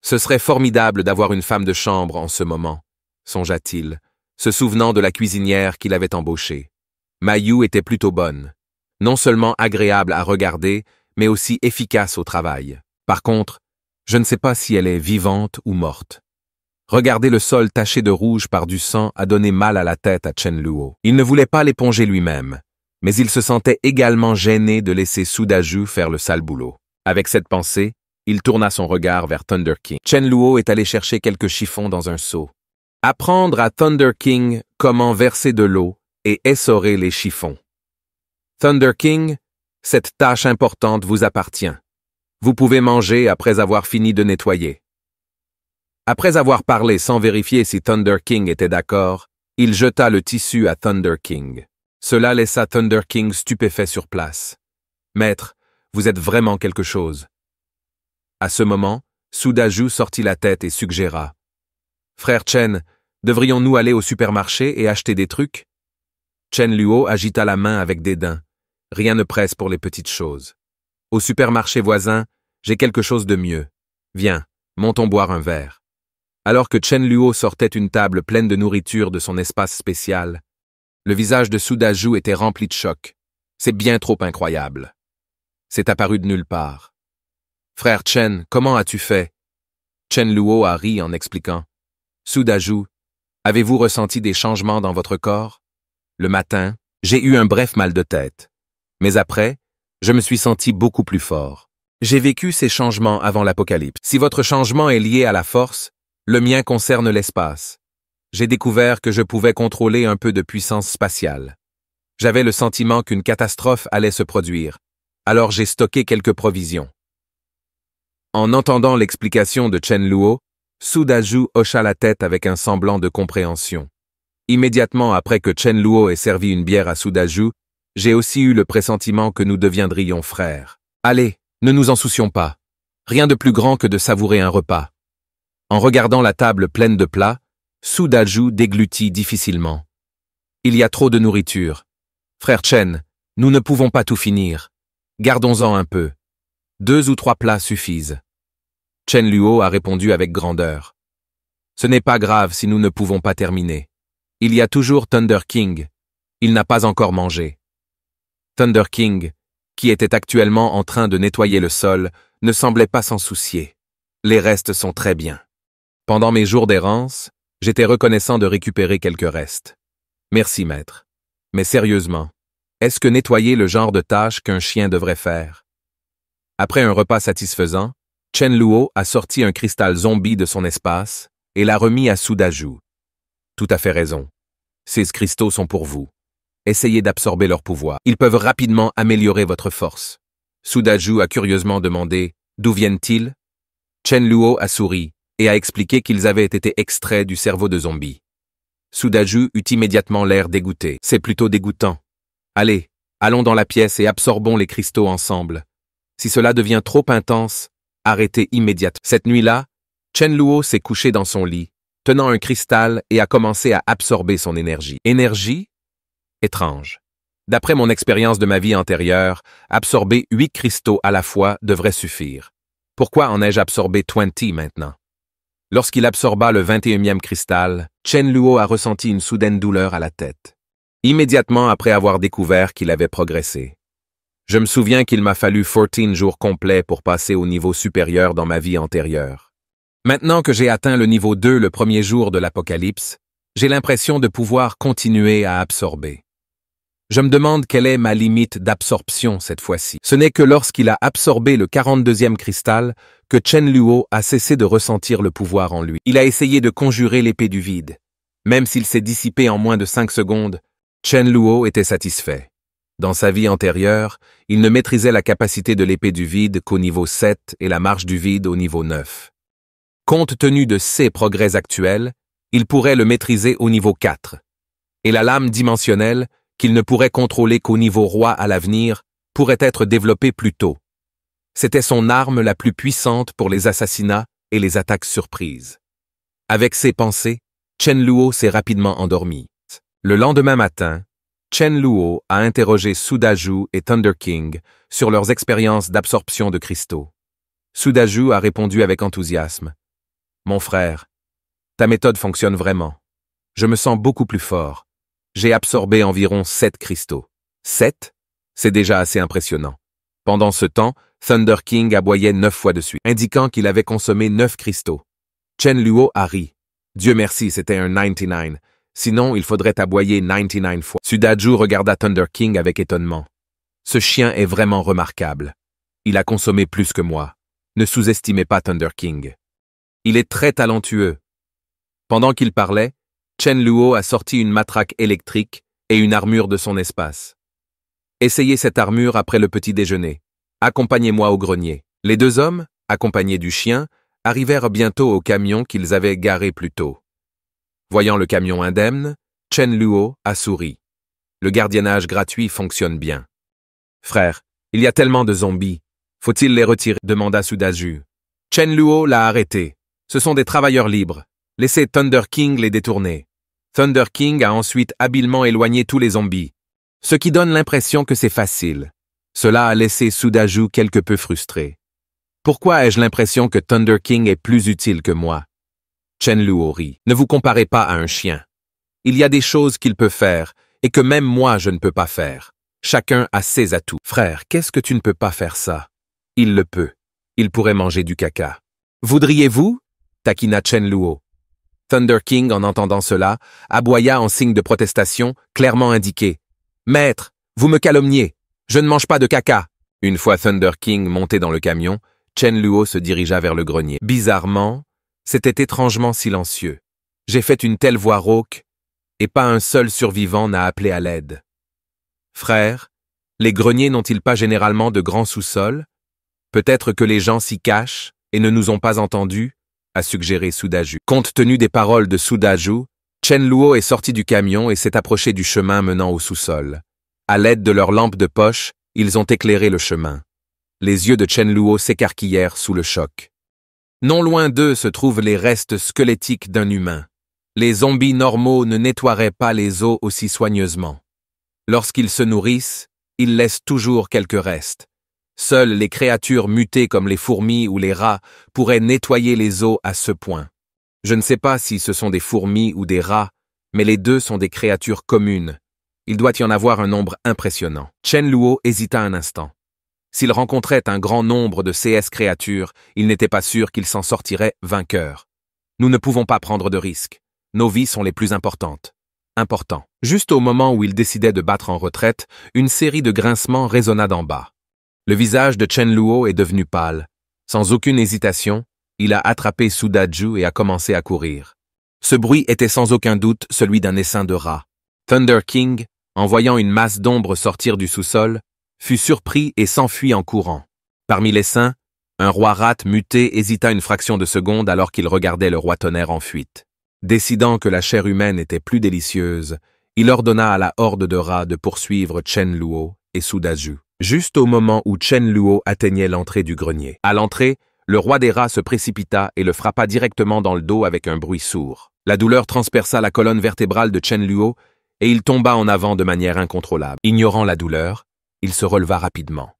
Ce serait formidable d'avoir une femme de chambre en ce moment, songea-t-il, se souvenant de la cuisinière qu'il avait embauchée. Ma Yu était plutôt bonne, non seulement agréable à regarder, mais aussi efficace au travail. Par contre, je ne sais pas si elle est vivante ou morte. Regarder le sol taché de rouge par du sang a donné mal à la tête à Chen Luo. Il ne voulait pas l'éponger lui-même, mais il se sentait également gêné de laisser Su Daju faire le sale boulot. Avec cette pensée, il tourna son regard vers Thunder King. Chen Luo est allé chercher quelques chiffons dans un seau. Apprendre à Thunder King comment verser de l'eau et essorer les chiffons. Thunder King, cette tâche importante vous appartient. Vous pouvez manger après avoir fini de nettoyer. Après avoir parlé sans vérifier si Thunder King était d'accord, il jeta le tissu à Thunder King. Cela laissa Thunder King stupéfait sur place. « Maître, vous êtes vraiment quelque chose. » À ce moment, Su Daju sortit la tête et suggéra. « Frère Chen, devrions-nous aller au supermarché et acheter des trucs ?» Chen Luo agita la main avec dédain. Rien ne presse pour les petites choses. Au supermarché voisin, j'ai quelque chose de mieux. Viens, montons boire un verre. Alors que Chen Luo sortait une table pleine de nourriture de son espace spécial, le visage de Su Daju était rempli de choc. C'est bien trop incroyable. C'est apparu de nulle part. Frère Chen, comment as-tu fait? Chen Luo a ri en expliquant. Su Daju, avez-vous ressenti des changements dans votre corps? Le matin, j'ai eu un bref mal de tête. Mais après, je me suis senti beaucoup plus fort. J'ai vécu ces changements avant l'apocalypse. Si votre changement est lié à la force, le mien concerne l'espace. J'ai découvert que je pouvais contrôler un peu de puissance spatiale. J'avais le sentiment qu'une catastrophe allait se produire, alors j'ai stocké quelques provisions. En entendant l'explication de Chen Luo, Su Daju hocha la tête avec un semblant de compréhension. Immédiatement après que Chen Luo ait servi une bière à Su Daju, j'ai aussi eu le pressentiment que nous deviendrions frères. Allez, ne nous en soucions pas. Rien de plus grand que de savourer un repas. En regardant la table pleine de plats, Su Daju déglutit difficilement. Il y a trop de nourriture. Frère Chen, nous ne pouvons pas tout finir. Gardons-en un peu. 2 ou 3 plats suffisent. Chen Luo a répondu avec grandeur. Ce n'est pas grave si nous ne pouvons pas terminer. Il y a toujours Thunder King. Il n'a pas encore mangé. Thunder King, qui était actuellement en train de nettoyer le sol, ne semblait pas s'en soucier. Les restes sont très bien. Pendant mes jours d'errance, j'étais reconnaissant de récupérer quelques restes. Merci, maître. Mais sérieusement, est-ce que nettoyer le genre de tâche qu'un chien devrait faire? Après un repas satisfaisant, Chen Luo a sorti un cristal zombie de son espace et l'a remis à Su Daju. Tout à fait raison. Ces cristaux sont pour vous. Essayez d'absorber leur pouvoir. Ils peuvent rapidement améliorer votre force. Su Daju a curieusement demandé « D'où viennent-ils » Chen Luo a souri et a expliqué qu'ils avaient été extraits du cerveau de zombie. Su Daju eut immédiatement l'air dégoûté. C'est plutôt dégoûtant. Allez, Allons dans la pièce et absorbons les cristaux ensemble. Si cela devient trop intense, arrêtez immédiatement. Cette nuit-là, Chen Luo s'est couché dans son lit, tenant un cristal et a commencé à absorber son énergie. Énergie? Étrange. D'après mon expérience de ma vie antérieure, absorber 8 cristaux à la fois devrait suffire. Pourquoi en ai-je absorbé 20 maintenant? Lorsqu'il absorba le 21e cristal, Chen Luo a ressenti une soudaine douleur à la tête. Immédiatement après avoir découvert qu'il avait progressé. Je me souviens qu'il m'a fallu 14 jours complets pour passer au niveau supérieur dans ma vie antérieure. Maintenant que j'ai atteint le niveau 2 le premier jour de l'Apocalypse, j'ai l'impression de pouvoir continuer à absorber. Je me demande quelle est ma limite d'absorption cette fois-ci. Ce n'est que lorsqu'il a absorbé le 42e cristal que Chen Luo a cessé de ressentir le pouvoir en lui. Il a essayé de conjurer l'épée du vide. Même s'il s'est dissipé en moins de 5 secondes, Chen Luo était satisfait. Dans sa vie antérieure, il ne maîtrisait la capacité de l'épée du vide qu'au niveau 7 et la marche du vide au niveau 9. Compte tenu de ses progrès actuels, il pourrait le maîtriser au niveau 4. Et la lame dimensionnelle, qu'il ne pourrait contrôler qu'au niveau roi à l'avenir, pourrait être développée plus tôt. C'était son arme la plus puissante pour les assassinats et les attaques surprises. Avec ces pensées, Chen Luo s'est rapidement endormi. Le lendemain matin, Chen Luo a interrogé Sudaju et Thunder King sur leurs expériences d'absorption de cristaux. Sudaju a répondu avec enthousiasme. « Mon frère, ta méthode fonctionne vraiment. Je me sens beaucoup plus fort. J'ai absorbé environ 7 cristaux. 7? C'est déjà assez impressionnant. » Pendant ce temps, Thunder King aboyait 9 fois de suite, indiquant qu'il avait consommé 9 cristaux. Chen Luo a ri. Dieu merci, c'était un 99. Sinon, il faudrait aboyer 99 fois. Sudaju regarda Thunder King avec étonnement. Ce chien est vraiment remarquable. Il a consommé plus que moi. Ne sous-estimez pas Thunder King. Il est très talentueux. Pendant qu'il parlait, Chen Luo a sorti une matraque électrique et une armure de son espace. Essayez cette armure après le petit déjeuner. Accompagnez-moi au grenier. Les 2 hommes, accompagnés du chien, arrivèrent bientôt au camion qu'ils avaient garé plus tôt. Voyant le camion indemne, Chen Luo a souri. Le gardiennage gratuit fonctionne bien. « Frère, il y a tellement de zombies. Faut-il les retirer ?» demanda Sudaju. Chen Luo l'a arrêté. Ce sont des travailleurs libres. Laissez Thunder King les détourner. Thunder King a ensuite habilement éloigné tous les zombies, ce qui donne l'impression que c'est facile. Cela a laissé Sudaju quelque peu frustré. Pourquoi ai-je l'impression que Thunder King est plus utile que moi? Chen Luo rit. Ne vous comparez pas à un chien. Il y a des choses qu'il peut faire et que même moi je ne peux pas faire. Chacun a ses atouts. Frère, qu'est-ce que tu ne peux pas faire ça? Il le peut. Il pourrait manger du caca. Voudriez-vous? Taquina Chen Luo. Thunder King, en entendant cela, aboya en signe de protestation, clairement indiqué. Maître, vous me calomniez. Je ne mange pas de caca. Une fois Thunder King monté dans le camion, Chen Luo se dirigea vers le grenier. Bizarrement, c'était étrangement silencieux. J'ai fait une telle voix rauque, et pas un seul survivant n'a appelé à l'aide. Frère, les greniers n'ont-ils pas généralement de grands sous-sols? Peut-être que les gens s'y cachent et ne nous ont pas entendus, a suggéré Sudaju. Compte tenu des paroles de Sudaju, Chen Luo est sorti du camion et s'est approché du chemin menant au sous-sol. À l'aide de leurs lampes de poche, ils ont éclairé le chemin. Les yeux de Chen Luo s'écarquillèrent sous le choc. Non loin d'eux se trouvent les restes squelettiques d'un humain. Les zombies normaux ne nettoieraient pas les os aussi soigneusement. Lorsqu'ils se nourrissent, ils laissent toujours quelques restes. Seules les créatures mutées comme les fourmis ou les rats pourraient nettoyer les os à ce point. Je ne sais pas si ce sont des fourmis ou des rats, mais les deux sont des créatures communes. Il doit y en avoir un nombre impressionnant. Chen Luo hésita un instant. S'il rencontrait un grand nombre de CS créatures, il n'était pas sûr qu'il s'en sortirait vainqueur. Nous ne pouvons pas prendre de risques. Nos vies sont les plus importantes. Important. Juste au moment où il décidait de battre en retraite, une série de grincements résonna d'en bas. Le visage de Chen Luo est devenu pâle. Sans aucune hésitation, il a attrapé Sudaju et a commencé à courir. Ce bruit était sans aucun doute celui d'un essaim de rats. Thunder King, en voyant une masse d'ombre sortir du sous-sol, fut surpris et s'enfuit en courant. Parmi les saints, un roi rat muté hésita une fraction de seconde alors qu'il regardait le roi tonnerre en fuite. Décidant que la chair humaine était plus délicieuse, il ordonna à la horde de rats de poursuivre Chen Luo et Sudaju. Juste au moment où Chen Luo atteignait l'entrée du grenier. À l'entrée, le roi des rats se précipita et le frappa directement dans le dos avec un bruit sourd. La douleur transperça la colonne vertébrale de Chen Luo et il tomba en avant de manière incontrôlable. Ignorant la douleur, il se releva rapidement.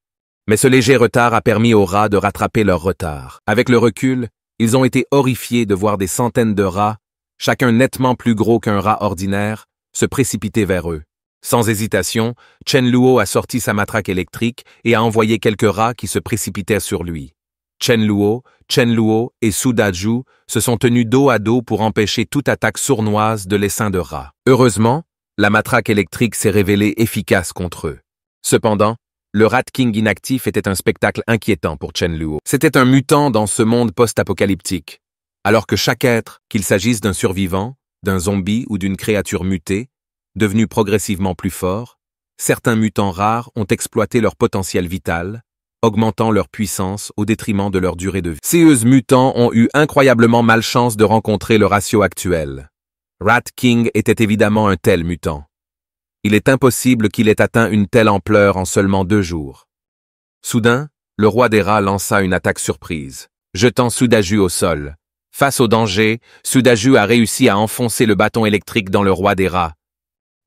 Mais ce léger retard a permis aux rats de rattraper leur retard. Avec le recul, ils ont été horrifiés de voir des centaines de rats, chacun nettement plus gros qu'un rat ordinaire, se précipiter vers eux. Sans hésitation, Chen Luo a sorti sa matraque électrique et a envoyé quelques rats qui se précipitèrent sur lui. Chen Luo et Sudaju se sont tenus dos à dos pour empêcher toute attaque sournoise de l'essaim de rats. Heureusement, la matraque électrique s'est révélée efficace contre eux. Cependant, le Rat King inactif était un spectacle inquiétant pour Chen Luo. C'était un mutant dans ce monde post-apocalyptique, alors que chaque être, qu'il s'agisse d'un survivant, d'un zombie ou d'une créature mutée, devenu progressivement plus fort, certains mutants rares ont exploité leur potentiel vital, augmentant leur puissance au détriment de leur durée de vie. Ces mutants ont eu incroyablement malchance de rencontrer le ratio actuel. Rat King était évidemment un tel mutant. Il est impossible qu'il ait atteint une telle ampleur en seulement 2 jours. Soudain, le roi des rats lança une attaque surprise, jetant Sudaju au sol. Face au danger, Sudaju a réussi à enfoncer le bâton électrique dans le roi des rats.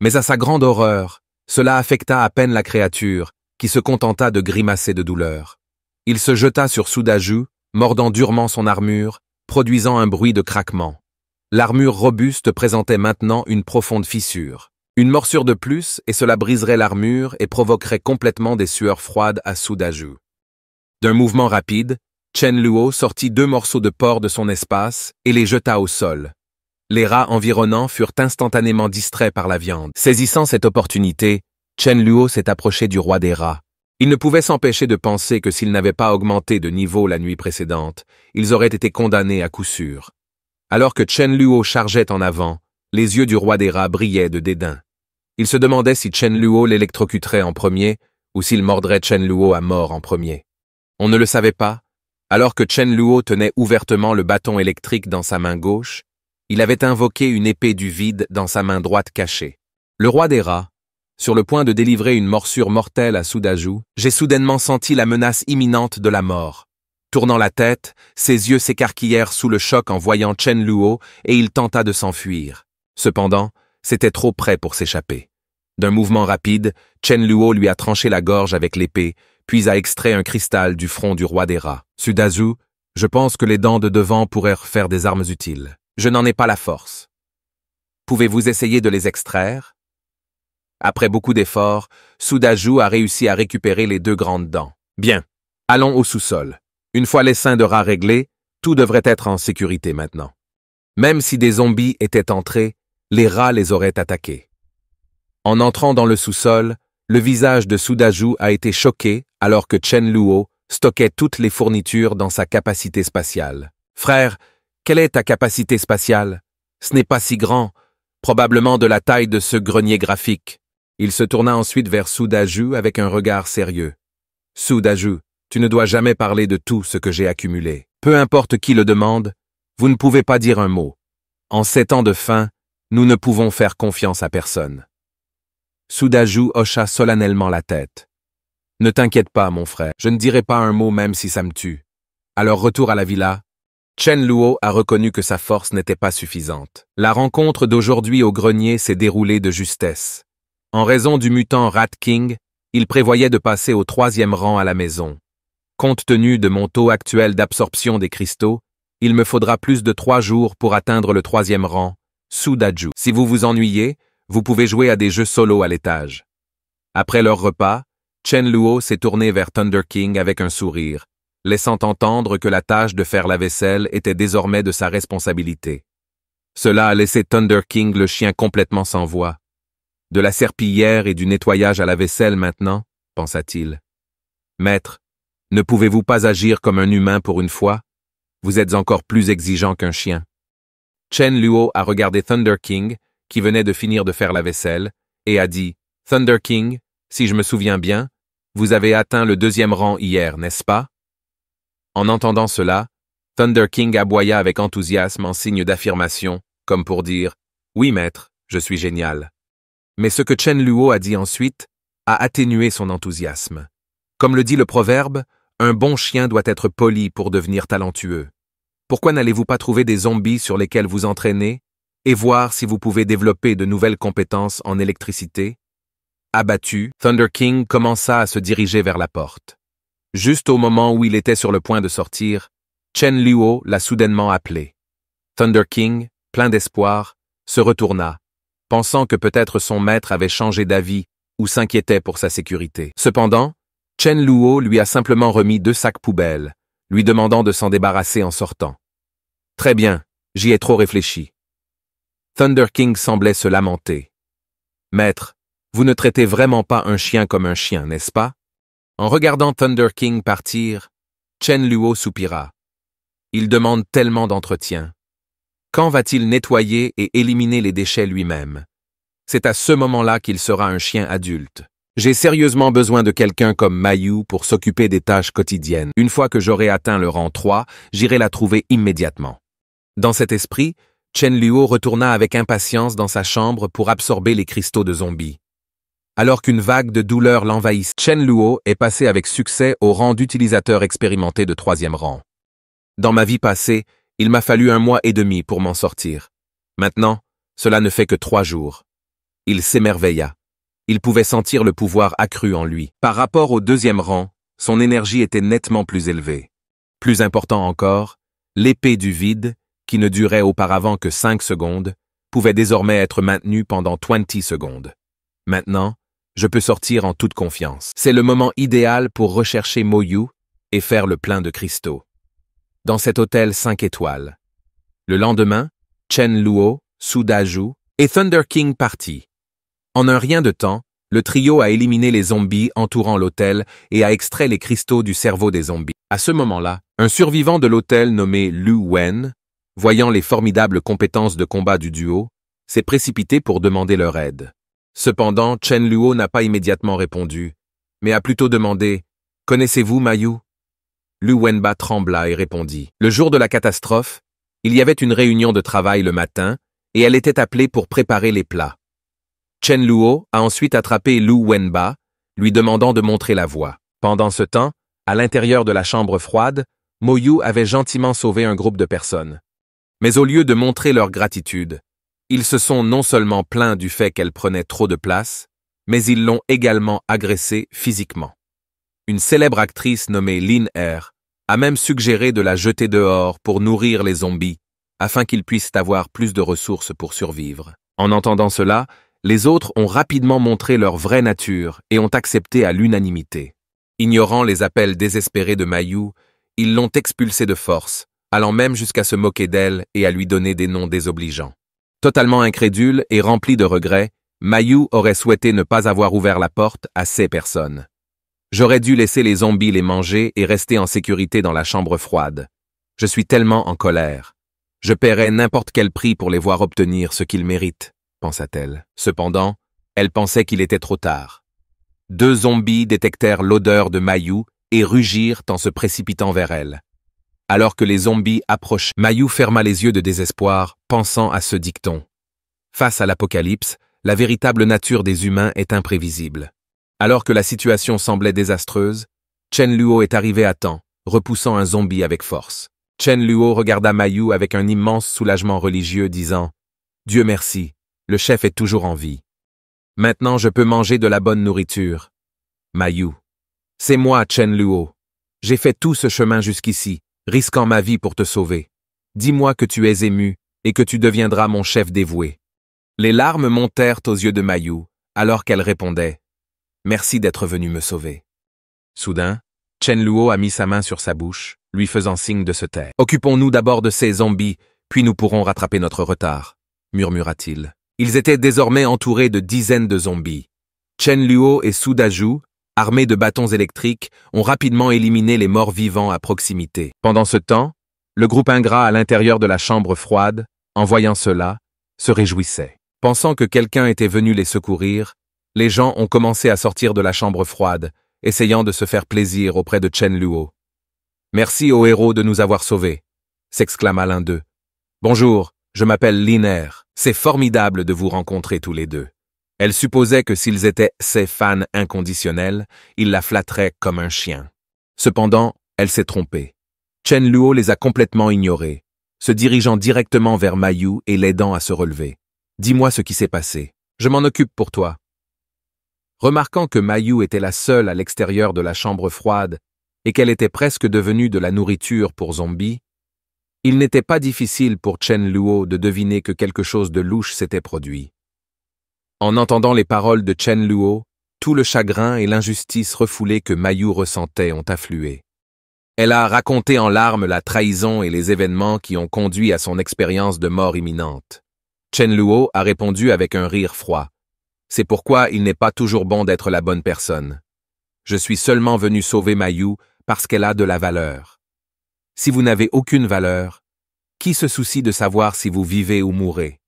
Mais à sa grande horreur, cela affecta à peine la créature, qui se contenta de grimacer de douleur. Il se jeta sur Sudaju, mordant durement son armure, produisant un bruit de craquement. L'armure robuste présentait maintenant une profonde fissure. Une morsure de plus et cela briserait l'armure et provoquerait complètement des sueurs froides à Sudaju. D'un mouvement rapide, Chen Luo sortit 2 morceaux de porc de son espace et les jeta au sol. Les rats environnants furent instantanément distraits par la viande. Saisissant cette opportunité, Chen Luo s'est approché du roi des rats. Il ne pouvait s'empêcher de penser que s'ils n'avaient pas augmenté de niveau la nuit précédente, ils auraient été condamnés à coup sûr. Alors que Chen Luo chargeait en avant, les yeux du roi des rats brillaient de dédain. Il se demandait si Chen Luo l'électrocuterait en premier ou s'il mordrait Chen Luo à mort en premier. On ne le savait pas. Alors que Chen Luo tenait ouvertement le bâton électrique dans sa main gauche, il avait invoqué une épée du vide dans sa main droite cachée. Le roi des rats, sur le point de délivrer une morsure mortelle à Sudaju, j'ai soudainement senti la menace imminente de la mort. Tournant la tête, ses yeux s'écarquillèrent sous le choc en voyant Chen Luo et il tenta de s'enfuir. Cependant, c'était trop près pour s'échapper. D'un mouvement rapide, Chen Luo lui a tranché la gorge avec l'épée, puis a extrait un cristal du front du roi des rats. Sudaju, je pense que les dents de devant pourraient faire des armes utiles. Je n'en ai pas la force. Pouvez-vous essayer de les extraire? Après beaucoup d'efforts, Sudaju a réussi à récupérer les 2 grandes dents. Bien, allons au sous-sol. Une fois l'essaim de rats réglé, tout devrait être en sécurité maintenant. Même si des zombies étaient entrés, les rats les auraient attaqués. En entrant dans le sous-sol, le visage de Sudaju a été choqué alors que Chen Luo stockait toutes les fournitures dans sa capacité spatiale. « Frère, quelle est ta capacité spatiale? Ce n'est pas si grand, probablement de la taille de ce grenier graphique. » Il se tourna ensuite vers Sudaju avec un regard sérieux. « Sudaju, tu ne dois jamais parler de tout ce que j'ai accumulé. Peu importe qui le demande, vous ne pouvez pas dire un mot. En ces temps de faim, nous ne pouvons faire confiance à personne. » Sudaju hocha solennellement la tête. « Ne t'inquiète pas, mon frère, je ne dirai pas un mot même si ça me tue. » À leur retour à la villa, Chen Luo a reconnu que sa force n'était pas suffisante. La rencontre d'aujourd'hui au grenier s'est déroulée de justesse. En raison du mutant Rat King, il prévoyait de passer au 3e rang à la maison. Compte tenu de mon taux actuel d'absorption des cristaux, il me faudra plus de 3 jours pour atteindre le 3e rang, Sudaju. Si vous vous ennuyez, vous pouvez jouer à des jeux solo à l'étage. Après leur repas, Chen Luo s'est tourné vers Thunder King avec un sourire, laissant entendre que la tâche de faire la vaisselle était désormais de sa responsabilité. Cela a laissé Thunder King le chien complètement sans voix. De la serpillière et du nettoyage à la vaisselle maintenant, pensa-t-il. Maître, ne pouvez-vous pas agir comme un humain pour une fois? Vous êtes encore plus exigeant qu'un chien. Chen Luo a regardé Thunder King, qui venait de finir de faire la vaisselle, et a dit « Thunder King, si je me souviens bien, vous avez atteint le 2e rang hier, n'est-ce pas ?» En entendant cela, Thunder King aboya avec enthousiasme en signe d'affirmation, comme pour dire « Oui, maître, je suis génial. » Mais ce que Chen Luo a dit ensuite, a atténué son enthousiasme. Comme le dit le proverbe, un bon chien doit être poli pour devenir talentueux. Pourquoi n'allez-vous pas trouver des zombies sur lesquels vous entraîner et voir si vous pouvez développer de nouvelles compétences en électricité? Abattu, Thunder King commença à se diriger vers la porte. Juste au moment où il était sur le point de sortir, Chen Luo l'a soudainement appelé. Thunder King, plein d'espoir, se retourna, pensant que peut-être son maître avait changé d'avis ou s'inquiétait pour sa sécurité. Cependant, Chen Luo lui a simplement remis 2 sacs poubelles, lui demandant de s'en débarrasser en sortant. « Très bien, j'y ai trop réfléchi. » Thunder King semblait se lamenter. « Maître, vous ne traitez vraiment pas un chien comme un chien, n'est-ce pas? » En regardant Thunder King partir, Chen Luo soupira. Il demande tellement d'entretien. Quand va-t-il nettoyer et éliminer les déchets lui-même? C'est à ce moment-là qu'il sera un chien adulte. J'ai sérieusement besoin de quelqu'un comme Mayu pour s'occuper des tâches quotidiennes. Une fois que j'aurai atteint le rang 3, j'irai la trouver immédiatement. Dans cet esprit, Chen Luo retourna avec impatience dans sa chambre pour absorber les cristaux de zombies. Alors qu'une vague de douleur l'envahissait, Chen Luo est passé avec succès au rang d'utilisateur expérimenté de 3e rang. Dans ma vie passée, il m'a fallu 1 mois et demi pour m'en sortir. Maintenant, cela ne fait que 3 jours. Il s'émerveilla. Il pouvait sentir le pouvoir accru en lui. Par rapport au 2e rang, son énergie était nettement plus élevée. Plus important encore, l'épée du vide, qui ne durait auparavant que 5 secondes, pouvait désormais être maintenue pendant 20 secondes. Maintenant, je peux sortir en toute confiance. C'est le moment idéal pour rechercher Moyu et faire le plein de cristaux. Dans cet hôtel 5 étoiles. Le lendemain, Chen Luo, Su Daju et Thunder King partis. En un rien de temps, le trio a éliminé les zombies entourant l'hôtel et a extrait les cristaux du cerveau des zombies. À ce moment-là, un survivant de l'hôtel nommé Lu Wen, voyant les formidables compétences de combat du duo, s'est précipité pour demander leur aide. Cependant, Chen Luo n'a pas immédiatement répondu, mais a plutôt demandé « Connaissez-vous Mayu ?» Lu Wenba trembla et répondit « Le jour de la catastrophe, il y avait une réunion de travail le matin et elle était appelée pour préparer les plats. Chen Luo a ensuite attrapé Lu Wenba, lui demandant de montrer la voie. Pendant ce temps, à l'intérieur de la chambre froide, Moyu avait gentiment sauvé un groupe de personnes. Mais au lieu de montrer leur gratitude, ils se sont non seulement plaints du fait qu'elle prenait trop de place, mais ils l'ont également agressée physiquement. Une célèbre actrice nommée Lin Er a même suggéré de la jeter dehors pour nourrir les zombies, afin qu'ils puissent avoir plus de ressources pour survivre. En entendant cela, les autres ont rapidement montré leur vraie nature et ont accepté à l'unanimité. Ignorant les appels désespérés de Mayu, ils l'ont expulsée de force, allant même jusqu'à se moquer d'elle et à lui donner des noms désobligeants. Totalement incrédule et rempli de regrets, Mayu aurait souhaité ne pas avoir ouvert la porte à ces personnes. J'aurais dû laisser les zombies les manger et rester en sécurité dans la chambre froide. Je suis tellement en colère. Je paierais n'importe quel prix pour les voir obtenir ce qu'ils méritent, pensa-t-elle. Cependant, elle pensait qu'il était trop tard. 2 zombies détectèrent l'odeur de Mayu et rugirent en se précipitant vers elle. Alors que les zombies approchaient, Mayu ferma les yeux de désespoir, pensant à ce dicton. Face à l'apocalypse, la véritable nature des humains est imprévisible. Alors que la situation semblait désastreuse, Chen Luo est arrivé à temps, repoussant un zombie avec force. Chen Luo regarda Mayu avec un immense soulagement religieux, disant « Dieu merci, le chef est toujours en vie. Maintenant je peux manger de la bonne nourriture. Mayu, c'est moi Chen Luo. J'ai fait tout ce chemin jusqu'ici, risquant ma vie pour te sauver. Dis-moi que tu es ému et que tu deviendras mon chef dévoué. » Les larmes montèrent aux yeux de Mayu, alors qu'elle répondait « Merci d'être venu me sauver. » Soudain, Chen Luo a mis sa main sur sa bouche, lui faisant signe de se taire. « Occupons-nous d'abord de ces zombies, puis nous pourrons rattraper notre retard, » murmura-t-il. Ils étaient désormais entourés de dizaines de zombies. Chen Luo et Su Daju, armés de bâtons électriques, ont rapidement éliminé les morts vivants à proximité. Pendant ce temps, le groupe ingrat à l'intérieur de la chambre froide, en voyant cela, se réjouissait. Pensant que quelqu'un était venu les secourir, les gens ont commencé à sortir de la chambre froide, essayant de se faire plaisir auprès de Chen Luo. « Merci aux héros de nous avoir sauvés », s'exclama l'un d'eux. « Bonjour, je m'appelle Lin Er. C'est formidable de vous rencontrer tous les deux. Elle supposait que s'ils étaient ses fans inconditionnels, ils la flatteraient comme un chien. Cependant, elle s'est trompée. Chen Luo les a complètement ignorés, se dirigeant directement vers Mayu et l'aidant à se relever. « Dis-moi ce qui s'est passé. Je m'en occupe pour toi. » Remarquant que Mayu était la seule à l'extérieur de la chambre froide et qu'elle était presque devenue de la nourriture pour zombies, il n'était pas difficile pour Chen Luo de deviner que quelque chose de louche s'était produit. En entendant les paroles de Chen Luo, tout le chagrin et l'injustice refoulée que Mayu ressentait ont afflué. Elle a raconté en larmes la trahison et les événements qui ont conduit à son expérience de mort imminente. Chen Luo a répondu avec un rire froid. C'est pourquoi il n'est pas toujours bon d'être la bonne personne. Je suis seulement venu sauver Mayu parce qu'elle a de la valeur. Si vous n'avez aucune valeur, qui se soucie de savoir si vous vivez ou mourrez?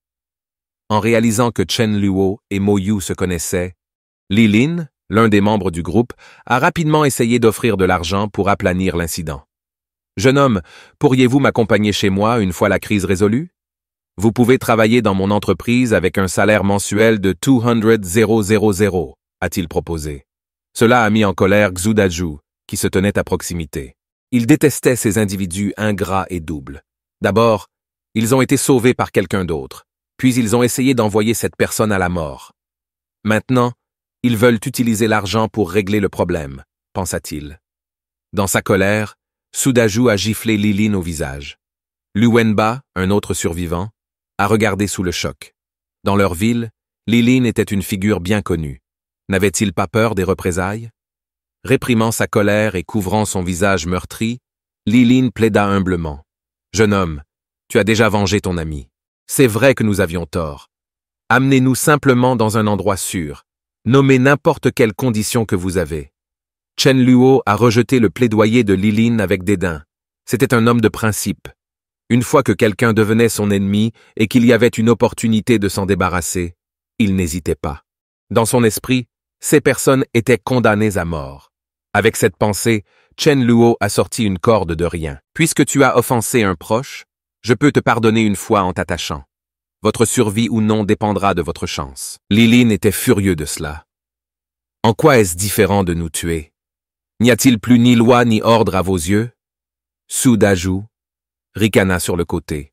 En réalisant que Chen Luo et Mayu se connaissaient, Li Lin, l'un des membres du groupe, a rapidement essayé d'offrir de l'argent pour aplanir l'incident. « Jeune homme, pourriez-vous m'accompagner chez moi une fois la crise résolue? Vous pouvez travailler dans mon entreprise avec un salaire mensuel de 200,000, a-t-il proposé. Cela a mis en colère Xu Daju, qui se tenait à proximité. Il détestait ces individus ingrats et doubles. D'abord, ils ont été sauvés par quelqu'un d'autre, puis ils ont essayé d'envoyer cette personne à la mort. Maintenant, ils veulent utiliser l'argent pour régler le problème, pensa-t-il. Dans sa colère, Xu Daju a giflé Li Lin au visage. Lu Wenba, un autre survivant, a regardé sous le choc. Dans leur ville, Li Lin était une figure bien connue. N'avait-il pas peur des représailles? Réprimant sa colère et couvrant son visage meurtri, Li Lin plaida humblement. « Jeune homme, tu as déjà vengé ton ami. C'est vrai que nous avions tort. Amenez-nous simplement dans un endroit sûr. Nommez n'importe quelle condition que vous avez. » Chen Luo a rejeté le plaidoyer de Li Lin avec dédain. C'était un homme de principe. Une fois que quelqu'un devenait son ennemi et qu'il y avait une opportunité de s'en débarrasser, il n'hésitait pas. Dans son esprit, ces personnes étaient condamnées à mort. Avec cette pensée, Chen Luo a sorti une corde de rien. « Puisque tu as offensé un proche, je peux te pardonner une fois en t'attachant. Votre survie ou non dépendra de votre chance. » Li Lin était furieux de cela. « En quoi est-ce différent de nous tuer? N'y a-t-il plus ni loi ni ordre à vos yeux? » Xu Daju ricana sur le côté.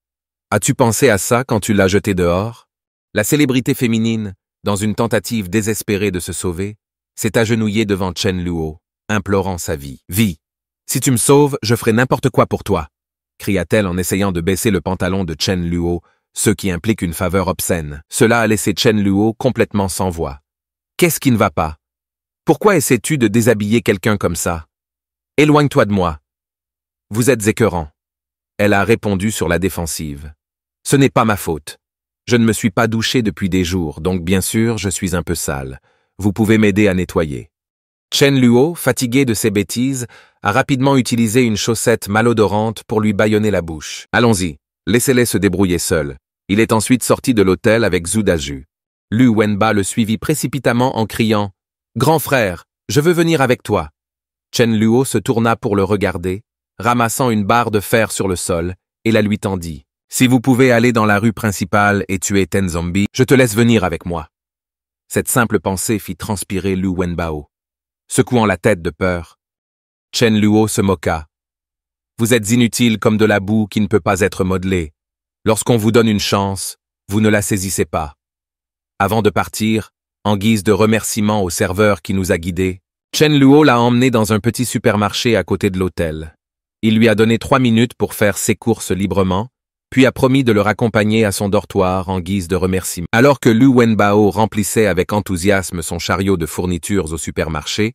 « As-tu pensé à ça quand tu l'as jeté dehors? » La célébrité féminine, dans une tentative désespérée de se sauver, s'est agenouillée devant Chen Luo, implorant sa vie. « Vie, si tu me sauves, je ferai n'importe quoi pour toi !» cria-t-elle en essayant de baisser le pantalon de Chen Luo, ce qui implique une faveur obscène. Cela a laissé Chen Luo complètement sans voix. « Qu'est-ce qui ne va pas? Pourquoi essaies-tu de déshabiller quelqu'un comme ça? Éloigne-toi de moi. Vous êtes écœurant. » Elle a répondu sur la défensive. « Ce n'est pas ma faute. Je ne me suis pas douché depuis des jours, donc bien sûr, je suis un peu sale. Vous pouvez m'aider à nettoyer. » Chen Luo, fatigué de ses bêtises, a rapidement utilisé une chaussette malodorante pour lui bâillonner la bouche. « Allons-y, laissez-les se débrouiller seuls. » Il est ensuite sorti de l'hôtel avec Xu Daju. Lu Wenba le suivit précipitamment en criant « Grand frère, je veux venir avec toi. » Chen Luo se tourna pour le regarder, ramassant une barre de fer sur le sol, et la lui tendit. « Si vous pouvez aller dans la rue principale et tuer Ten Zombie, je te laisse venir avec moi. » Cette simple pensée fit transpirer Lu Wenbao. Secouant la tête de peur, Chen Luo se moqua. « Vous êtes inutile comme de la boue qui ne peut pas être modelée. Lorsqu'on vous donne une chance, vous ne la saisissez pas. » Avant de partir, en guise de remerciement au serveur qui nous a guidés, Chen Luo l'a emmené dans un petit supermarché à côté de l'hôtel. Il lui a donné 3 minutes pour faire ses courses librement, puis a promis de le raccompagner à son dortoir en guise de remerciement. Alors que Lu Wenbao remplissait avec enthousiasme son chariot de fournitures au supermarché,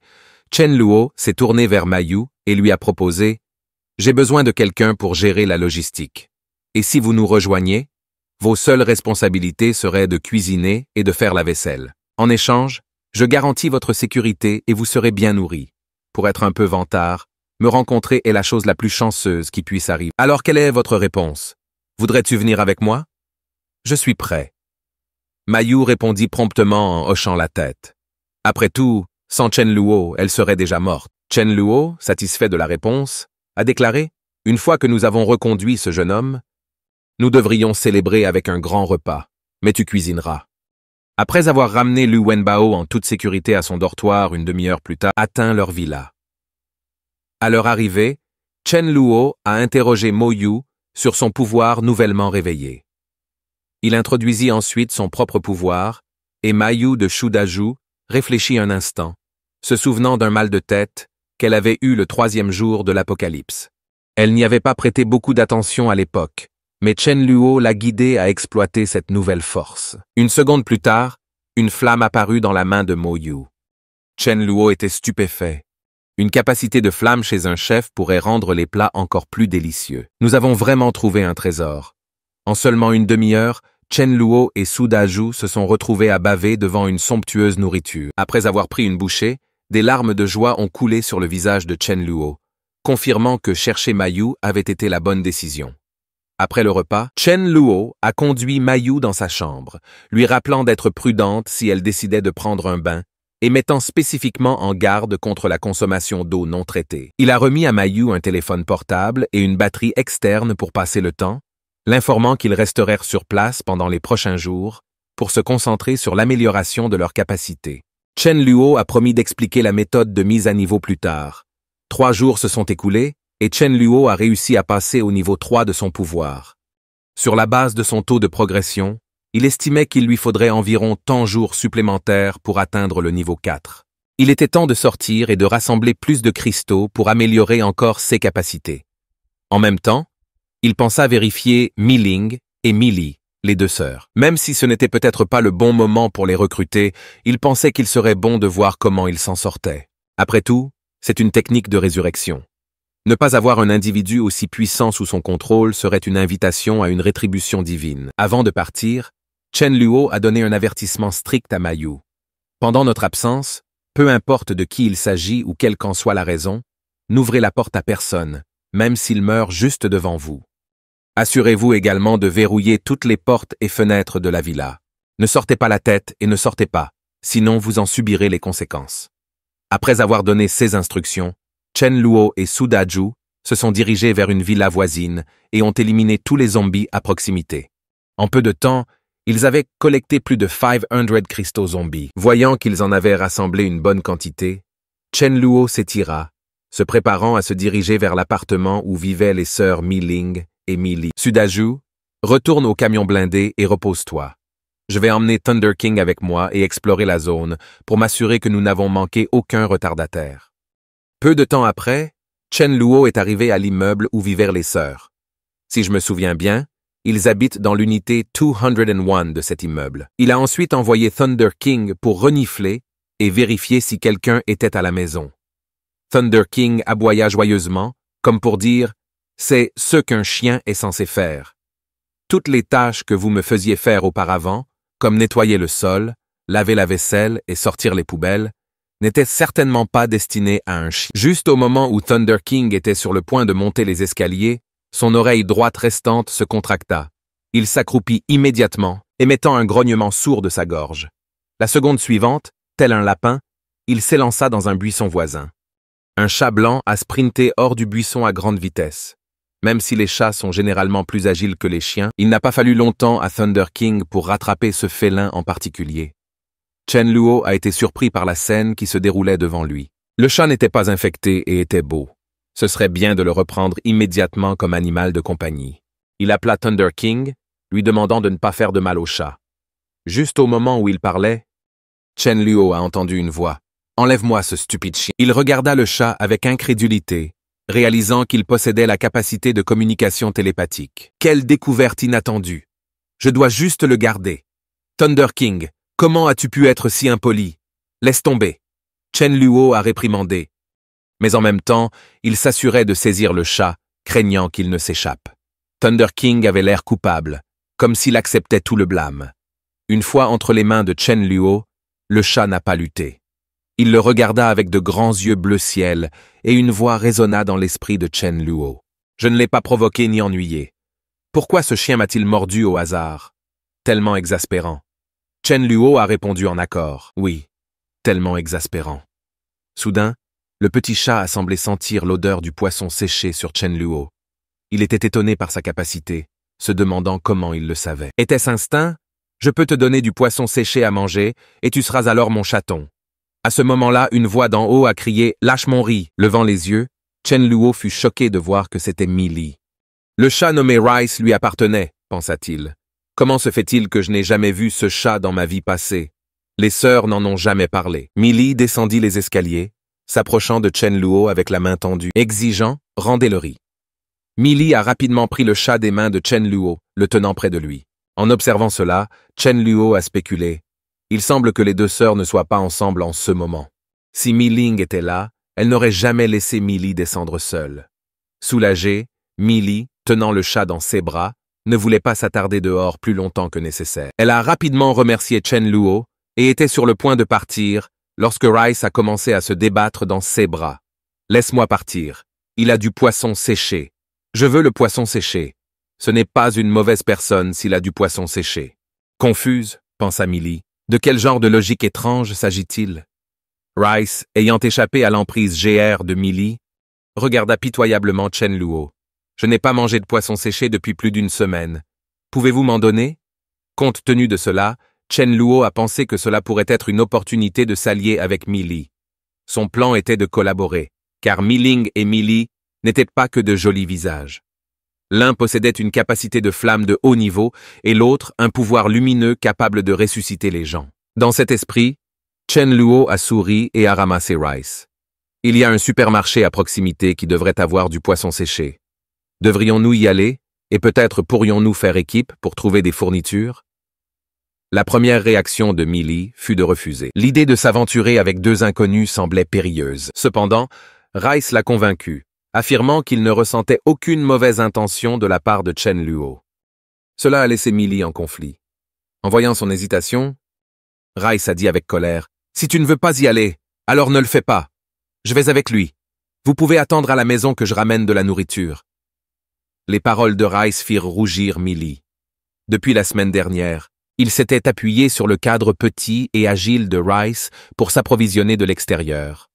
Chen Luo s'est tourné vers Mayu et lui a proposé « J'ai besoin de quelqu'un pour gérer la logistique. Et si vous nous rejoignez, vos seules responsabilités seraient de cuisiner et de faire la vaisselle. En échange, je garantis votre sécurité et vous serez bien nourris. Pour être un peu vantard, me rencontrer est la chose la plus chanceuse qui puisse arriver. Alors quelle est votre réponse? Voudrais-tu venir avec moi? » « Je suis prêt. » Mayu répondit promptement en hochant la tête. Après tout, sans Chen Luo, elle serait déjà morte. Chen Luo, satisfait de la réponse, a déclaré « Une fois que nous avons reconduit ce jeune homme, nous devrions célébrer avec un grand repas, mais tu cuisineras. » Après avoir ramené Lu Wenbao en toute sécurité à son dortoir une demi-heure plus tard, atteint leur villa. À leur arrivée, Chen Luo a interrogé Mo Yu sur son pouvoir nouvellement réveillé. Il introduisit ensuite son propre pouvoir, et Mayu de Shudaju réfléchit un instant, se souvenant d'un mal de tête qu'elle avait eu le 3e jour de l'Apocalypse. Elle n'y avait pas prêté beaucoup d'attention à l'époque, mais Chen Luo l'a guidée à exploiter cette nouvelle force. Une seconde plus tard, une flamme apparut dans la main de Mo Yu. Chen Luo était stupéfait. Une capacité de flamme chez un chef pourrait rendre les plats encore plus délicieux. Nous avons vraiment trouvé un trésor. En seulement une demi-heure, Chen Luo et Su Daju se sont retrouvés à baver devant une somptueuse nourriture. Après avoir pris une bouchée, des larmes de joie ont coulé sur le visage de Chen Luo, confirmant que chercher Mayu avait été la bonne décision. Après le repas, Chen Luo a conduit Mayu dans sa chambre, lui rappelant d'être prudente si elle décidait de prendre un bain, et mettant spécifiquement en garde contre la consommation d'eau non traitée. Il a remis à Mayu un téléphone portable et une batterie externe pour passer le temps, l'informant qu'ils resteraient sur place pendant les prochains jours pour se concentrer sur l'amélioration de leurs capacités. Chen Luo a promis d'expliquer la méthode de mise à niveau plus tard. 3 jours se sont écoulés et Chen Luo a réussi à passer au niveau 3 de son pouvoir. Sur la base de son taux de progression, il estimait qu'il lui faudrait environ tant de jours supplémentaires pour atteindre le niveau 4. Il était temps de sortir et de rassembler plus de cristaux pour améliorer encore ses capacités. En même temps, il pensa vérifier Mi-Ling et Mi-Li, les 2 sœurs. Même si ce n'était peut-être pas le bon moment pour les recruter, il pensait qu'il serait bon de voir comment ils s'en sortaient. Après tout, c'est une technique de résurrection. Ne pas avoir un individu aussi puissant sous son contrôle serait une invitation à une rétribution divine. Avant de partir, Chen Luo a donné un avertissement strict à Mayu. Pendant notre absence, peu importe de qui il s'agit ou quelle qu'en soit la raison, n'ouvrez la porte à personne, même s'il meurt juste devant vous. Assurez-vous également de verrouiller toutes les portes et fenêtres de la villa. Ne sortez pas la tête et ne sortez pas, sinon vous en subirez les conséquences. Après avoir donné ces instructions, Chen Luo et Su Daju se sont dirigés vers une villa voisine et ont éliminé tous les zombies à proximité. En peu de temps, ils avaient collecté plus de 500 cristaux zombies. Voyant qu'ils en avaient rassemblé une bonne quantité, Chen Luo s'étira, se préparant à se diriger vers l'appartement où vivaient les sœurs Mi-Ling et Mi-Li. Su Daju, retourne au camion blindé et repose-toi. Je vais emmener Thunder King avec moi et explorer la zone pour m'assurer que nous n'avons manqué aucun retardataire. Peu de temps après, Chen Luo est arrivé à l'immeuble où vivaient les sœurs. Si je me souviens bien, ils habitent dans l'unité 201 de cet immeuble. Il a ensuite envoyé Thunder King pour renifler et vérifier si quelqu'un était à la maison. Thunder King aboya joyeusement, comme pour dire « C'est ce qu'un chien est censé faire ». Toutes les tâches que vous me faisiez faire auparavant, comme nettoyer le sol, laver la vaisselle et sortir les poubelles, n'étaient certainement pas destinées à un chien. Juste au moment où Thunder King était sur le point de monter les escaliers, son oreille droite restante se contracta. Il s'accroupit immédiatement, émettant un grognement sourd de sa gorge. La seconde suivante, tel un lapin, il s'élança dans un buisson voisin. Un chat blanc a sprinté hors du buisson à grande vitesse. Même si les chats sont généralement plus agiles que les chiens, il n'a pas fallu longtemps à Thunder King pour rattraper ce félin en particulier. Chen Luo a été surpris par la scène qui se déroulait devant lui. Le chat n'était pas infecté et était beau. Ce serait bien de le reprendre immédiatement comme animal de compagnie. Il appela Thunder King, lui demandant de ne pas faire de mal au chat. Juste au moment où il parlait, Chen Luo a entendu une voix. « Enlève-moi ce stupide chien !» Il regarda le chat avec incrédulité, réalisant qu'il possédait la capacité de communication télépathique. Quelle découverte inattendue! Je dois juste le garder. Thunder King, comment as-tu pu être si impoli? Laisse tomber. Chen Luo a réprimandé. Mais en même temps, il s'assurait de saisir le chat, craignant qu'il ne s'échappe. Thunder King avait l'air coupable, comme s'il acceptait tout le blâme. Une fois entre les mains de Chen Luo, le chat n'a pas lutté. Il le regarda avec de grands yeux bleu ciel, et une voix résonna dans l'esprit de Chen Luo. « Je ne l'ai pas provoqué ni ennuyé. Pourquoi ce chien m'a-t-il mordu au hasard? Tellement exaspérant. » Chen Luo a répondu en accord. « Oui, tellement exaspérant. » Soudain, le petit chat a semblé sentir l'odeur du poisson séché sur Chen Luo. Il était étonné par sa capacité, se demandant comment il le savait. Était-ce instinct? Je peux te donner du poisson séché à manger, et tu seras alors mon chaton. À ce moment-là, une voix d'en haut a crié « Lâche mon riz !» Levant les yeux, Chen Luo fut choqué de voir que c'était Mi-Li. Le chat nommé Rice lui appartenait, pensa-t-il. Comment se fait-il que je n'ai jamais vu ce chat dans ma vie passée? Les sœurs n'en ont jamais parlé. Mi-Li descendit les escaliers, s'approchant de Chen Luo avec la main tendue, exigeant « Rendez le riz !» Mi-Li a rapidement pris le chat des mains de Chen Luo, le tenant près de lui. En observant cela, Chen Luo a spéculé. Il semble que les deux sœurs ne soient pas ensemble en ce moment. Si Mi-Ling était là, elle n'aurait jamais laissé Mi-Li descendre seule. Soulagée, Mi-Li, tenant le chat dans ses bras, ne voulait pas s'attarder dehors plus longtemps que nécessaire. Elle a rapidement remercié Chen Luo et était sur le point de partir lorsque Rice a commencé à se débattre dans ses bras. « Laisse-moi partir. Il a du poisson séché. Je veux le poisson séché. Ce n'est pas une mauvaise personne s'il a du poisson séché. » Confuse, pensa Mi-Li. De quel genre de logique étrange s'agit-il? Rice, ayant échappé à l'emprise GR de Mi-Li, regarda pitoyablement Chen Luo. « Je n'ai pas mangé de poisson séché depuis plus d'une semaine. Pouvez-vous m'en donner ?» Compte tenu de cela, Chen Luo a pensé que cela pourrait être une opportunité de s'allier avec Mi-Li. Son plan était de collaborer, car Mi-Ling et Mi-Li n'étaient pas que de jolis visages. L'un possédait une capacité de flamme de haut niveau et l'autre un pouvoir lumineux capable de ressusciter les gens. Dans cet esprit, Chen Luo a souri et a ramassé Rice. Il y a un supermarché à proximité qui devrait avoir du poisson séché. Devrions-nous y aller et peut-être pourrions-nous faire équipe pour trouver des fournitures? La première réaction de Mi-Li fut de refuser. L'idée de s'aventurer avec deux inconnus semblait périlleuse. Cependant, Rice l'a convaincu, affirmant qu'il ne ressentait aucune mauvaise intention de la part de Chen Luo. Cela a laissé Mi-Li en conflit. En voyant son hésitation, Rice a dit avec colère « Si tu ne veux pas y aller, alors ne le fais pas. Je vais avec lui. Vous pouvez attendre à la maison que je ramène de la nourriture. » Les paroles de Rice firent rougir Mi-Li. Depuis la semaine dernière, il s'était appuyé sur le cadre petit et agile de Rice pour s'approvisionner de l'extérieur.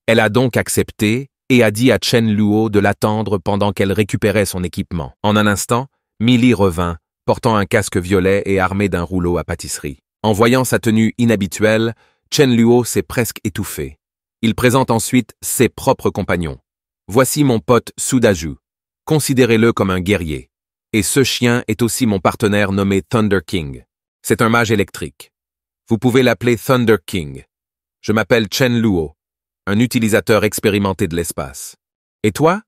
Elle a donc accepté et a dit à Chen Luo de l'attendre pendant qu'elle récupérait son équipement. En un instant, Mi-Li revint, portant un casque violet et armé d'un rouleau à pâtisserie. En voyant sa tenue inhabituelle, Chen Luo s'est presque étouffé. Il présente ensuite ses propres compagnons. Voici mon pote Sudaju. Considérez-le comme un guerrier. Et ce chien est aussi mon partenaire nommé Thunder King. C'est un mage électrique. Vous pouvez l'appeler Thunder King. Je m'appelle Chen Luo, un utilisateur expérimenté de l'espace. Et toi?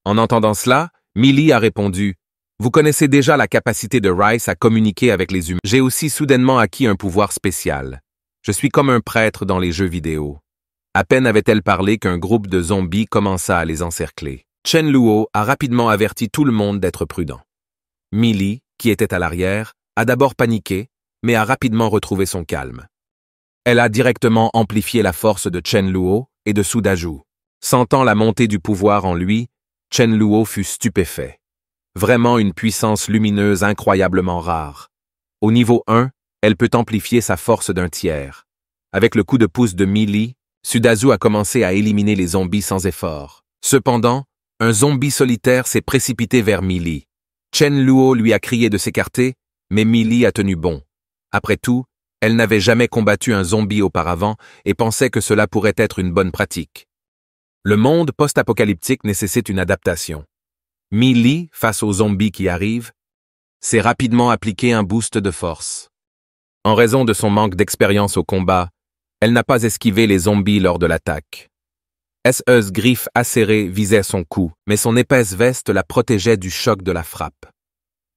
En entendant cela, Mi-Li a répondu « Vous connaissez déjà la capacité de Rice à communiquer avec les humains. J'ai aussi soudainement acquis un pouvoir spécial. Je suis comme un prêtre dans les jeux vidéo. » À peine avait-elle parlé qu'un groupe de zombies commença à les encercler. Chen Luo a rapidement averti tout le monde d'être prudent. Mi-Li, qui était à l'arrière, a d'abord paniqué, mais a rapidement retrouvé son calme. Elle a directement amplifié la force de Chen Luo et de Sudaju. Sentant la montée du pouvoir en lui, Chen Luo fut stupéfait. Vraiment une puissance lumineuse incroyablement rare. Au niveau 1, elle peut amplifier sa force d'un tiers. Avec le coup de pouce de Mi-Li, Sudaju a commencé à éliminer les zombies sans effort. Cependant, un zombie solitaire s'est précipité vers Mi-Li. Chen Luo lui a crié de s'écarter, mais Mi-Li a tenu bon. Après tout, elle n'avait jamais combattu un zombie auparavant et pensait que cela pourrait être une bonne pratique. Le monde post-apocalyptique nécessite une adaptation. Mi-Li, face aux zombies qui arrivent, s'est rapidement appliqué un boost de force. En raison de son manque d'expérience au combat, elle n'a pas esquivé les zombies lors de l'attaque. Ses griffes acérées visaient son cou, mais son épaisse veste la protégeait du choc de la frappe.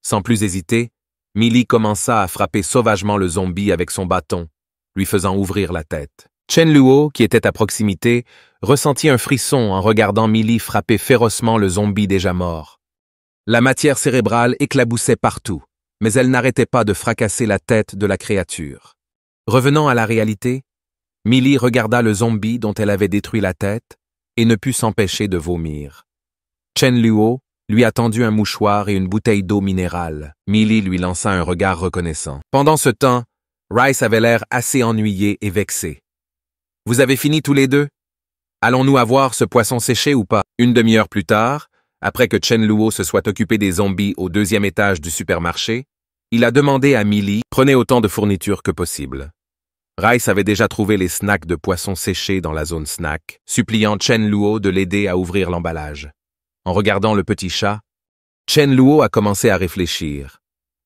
Sans plus hésiter, Mi-Li commença à frapper sauvagement le zombie avec son bâton, lui faisant ouvrir la tête. Chen Luo, qui était à proximité, ressentit un frisson en regardant Mi-Li frapper férocement le zombie déjà mort. La matière cérébrale éclaboussait partout, mais elle n'arrêtait pas de fracasser la tête de la créature. Revenant à la réalité, Mi-Li regarda le zombie dont elle avait détruit la tête et ne put s'empêcher de vomir. Chen Luo lui a tendu un mouchoir et une bouteille d'eau minérale. Mi-Li lui lança un regard reconnaissant. Pendant ce temps, Rice avait l'air assez ennuyé et vexé. « Vous avez fini tous les deux? Allons-nous avoir ce poisson séché ou pas ?» Une demi-heure plus tard, après que Chen Luo se soit occupé des zombies au 2e étage du supermarché, Il a demandé à Millie, prenez autant de fournitures que possible. Rice avait déjà trouvé les snacks de poissons séchés dans la zone snack, suppliant Chen Luo de l'aider à ouvrir l'emballage. En regardant le petit chat, Chen Luo a commencé à réfléchir.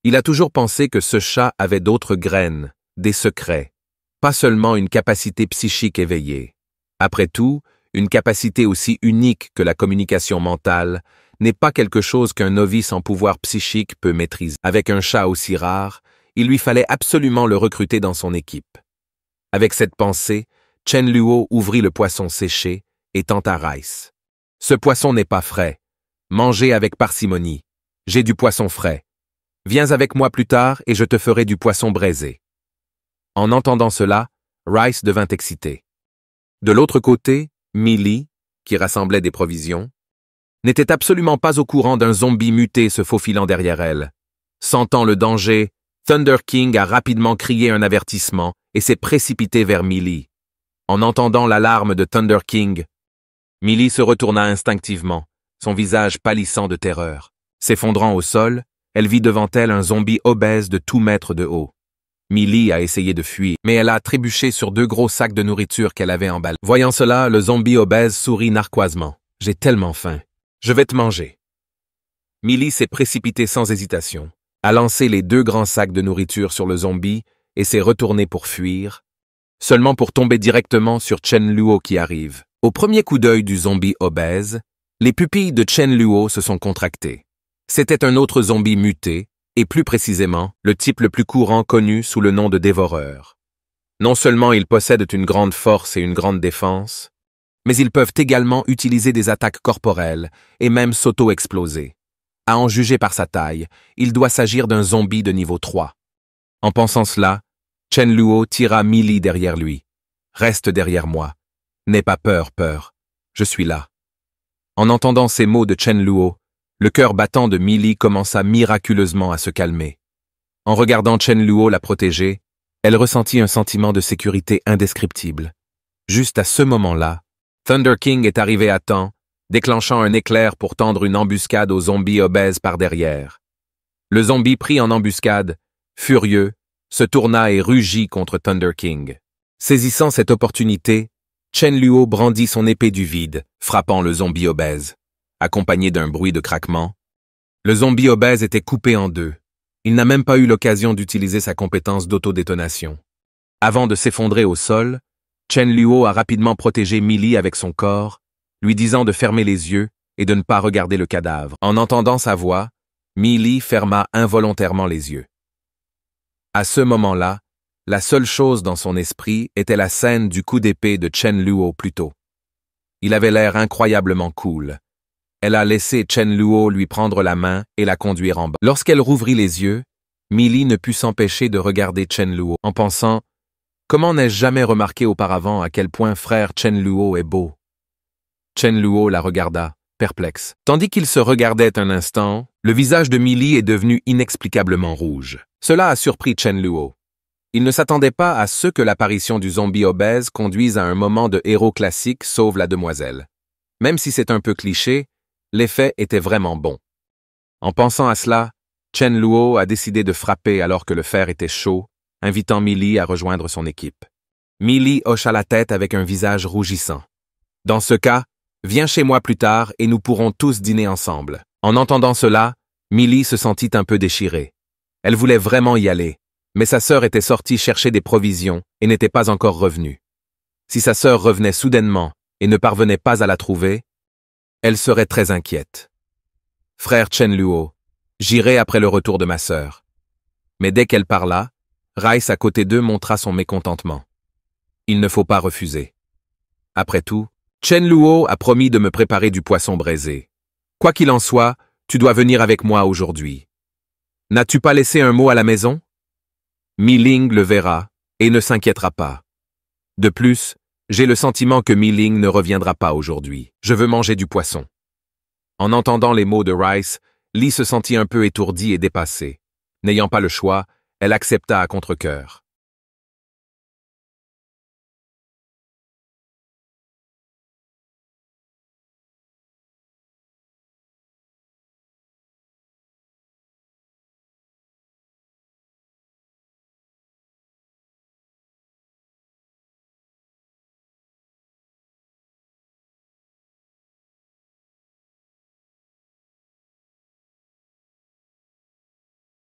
Il a toujours pensé que ce chat avait d'autres graines, des secrets, pas seulement une capacité psychique éveillée. Après tout, une capacité aussi unique que la communication mentale n'est pas quelque chose qu'un novice en pouvoir psychique peut maîtriser. Avec un chat aussi rare, il lui fallait absolument le recruter dans son équipe. Avec cette pensée, Chen Luo ouvrit le poisson séché et tenta Rice. « Ce poisson n'est pas frais. Mangez avec parcimonie. J'ai du poisson frais. Viens avec moi plus tard et je te ferai du poisson braisé. » En entendant cela, Rice devint excité. De l'autre côté, Millie, qui rassemblait des provisions, n'était absolument pas au courant d'un zombie muté se faufilant derrière elle. Sentant le danger, Thunder King a rapidement crié un avertissement et s'est précipité vers Millie. En entendant l'alarme de Thunder King, Millie se retourna instinctivement, son visage pâlissant de terreur. S'effondrant au sol, elle vit devant elle un zombie obèse de 2 mètres de haut. Millie a essayé de fuir, mais elle a trébuché sur 2 gros sacs de nourriture qu'elle avait emballés. Voyant cela, le zombie obèse sourit narquoisement. « J'ai tellement faim. Je vais te manger. » Millie s'est précipitée sans hésitation, a lancé les 2 grands sacs de nourriture sur le zombie et s'est retournée pour fuir, seulement pour tomber directement sur Chen Luo qui arrive. Au premier coup d'œil du zombie obèse, les pupilles de Chen Luo se sont contractées. C'était un autre zombie muté, et plus précisément, le type le plus courant connu sous le nom de dévoreur. Non seulement ils possèdent une grande force et une grande défense, mais ils peuvent également utiliser des attaques corporelles et même s'auto-exploser. À en juger par sa taille, il doit s'agir d'un zombie de niveau 3. En pensant cela, Chen Luo tira Millie derrière lui. « Reste derrière moi. N'aie pas peur, peur. Je suis là. » En entendant ces mots de Chen Luo, le cœur battant de Millie commença miraculeusement à se calmer. En regardant Chen Luo la protéger, elle ressentit un sentiment de sécurité indescriptible. Juste à ce moment-là, Thunder King est arrivé à temps, déclenchant un éclair pour tendre une embuscade au zombie obèse par derrière. Le zombie pris en embuscade, furieux, se tourna et rugit contre Thunder King. Saisissant cette opportunité, Chen Luo brandit son épée du vide, frappant le zombie obèse. Accompagné d'un bruit de craquement, le zombie obèse était coupé en 2. Il n'a même pas eu l'occasion d'utiliser sa compétence d'autodétonation. Avant de s'effondrer au sol, Chen Luo a rapidement protégé Millie avec son corps, lui disant de fermer les yeux et de ne pas regarder le cadavre. En entendant sa voix, Millie ferma involontairement les yeux. À ce moment-là, la seule chose dans son esprit était la scène du coup d'épée de Chen Luo plus tôt. Il avait l'air incroyablement cool. Elle a laissé Chen Luo lui prendre la main et la conduire en bas. Lorsqu'elle rouvrit les yeux, Millie ne put s'empêcher de regarder Chen Luo en pensant « Comment n'ai-je jamais remarqué auparavant à quel point frère Chen Luo est beau ?» Chen Luo la regarda, perplexe. Tandis qu'il se regardait un instant, le visage de Millie est devenu inexplicablement rouge. Cela a surpris Chen Luo. Il ne s'attendait pas à ce que l'apparition du zombie obèse conduise à un moment de héros classique sauve la demoiselle. Même si c'est un peu cliché, l'effet était vraiment bon. En pensant à cela, Chen Luo a décidé de frapper alors que le fer était chaud, invitant Millie à rejoindre son équipe. Millie hocha la tête avec un visage rougissant. « Dans ce cas, viens chez moi plus tard et nous pourrons tous dîner ensemble. » En entendant cela, Millie se sentit un peu déchirée. Elle voulait vraiment y aller, mais sa sœur était sortie chercher des provisions et n'était pas encore revenue. Si sa sœur revenait soudainement et ne parvenait pas à la trouver, elle serait très inquiète. « Frère Chen Luo, j'irai après le retour de ma sœur. » Mais dès qu'elle parla, Rice à côté d'eux montra son mécontentement. Il ne faut pas refuser. Après tout, Chen Luo a promis de me préparer du poisson braisé. Quoi qu'il en soit, tu dois venir avec moi aujourd'hui. N'as-tu pas laissé un mot à la maison? Mi Ling le verra et ne s'inquiétera pas. De plus, j'ai le sentiment que Mi Ling ne reviendra pas aujourd'hui. Je veux manger du poisson. En entendant les mots de Rice, Lee se sentit un peu étourdie et dépassée. N'ayant pas le choix, elle accepta à contre-cœur.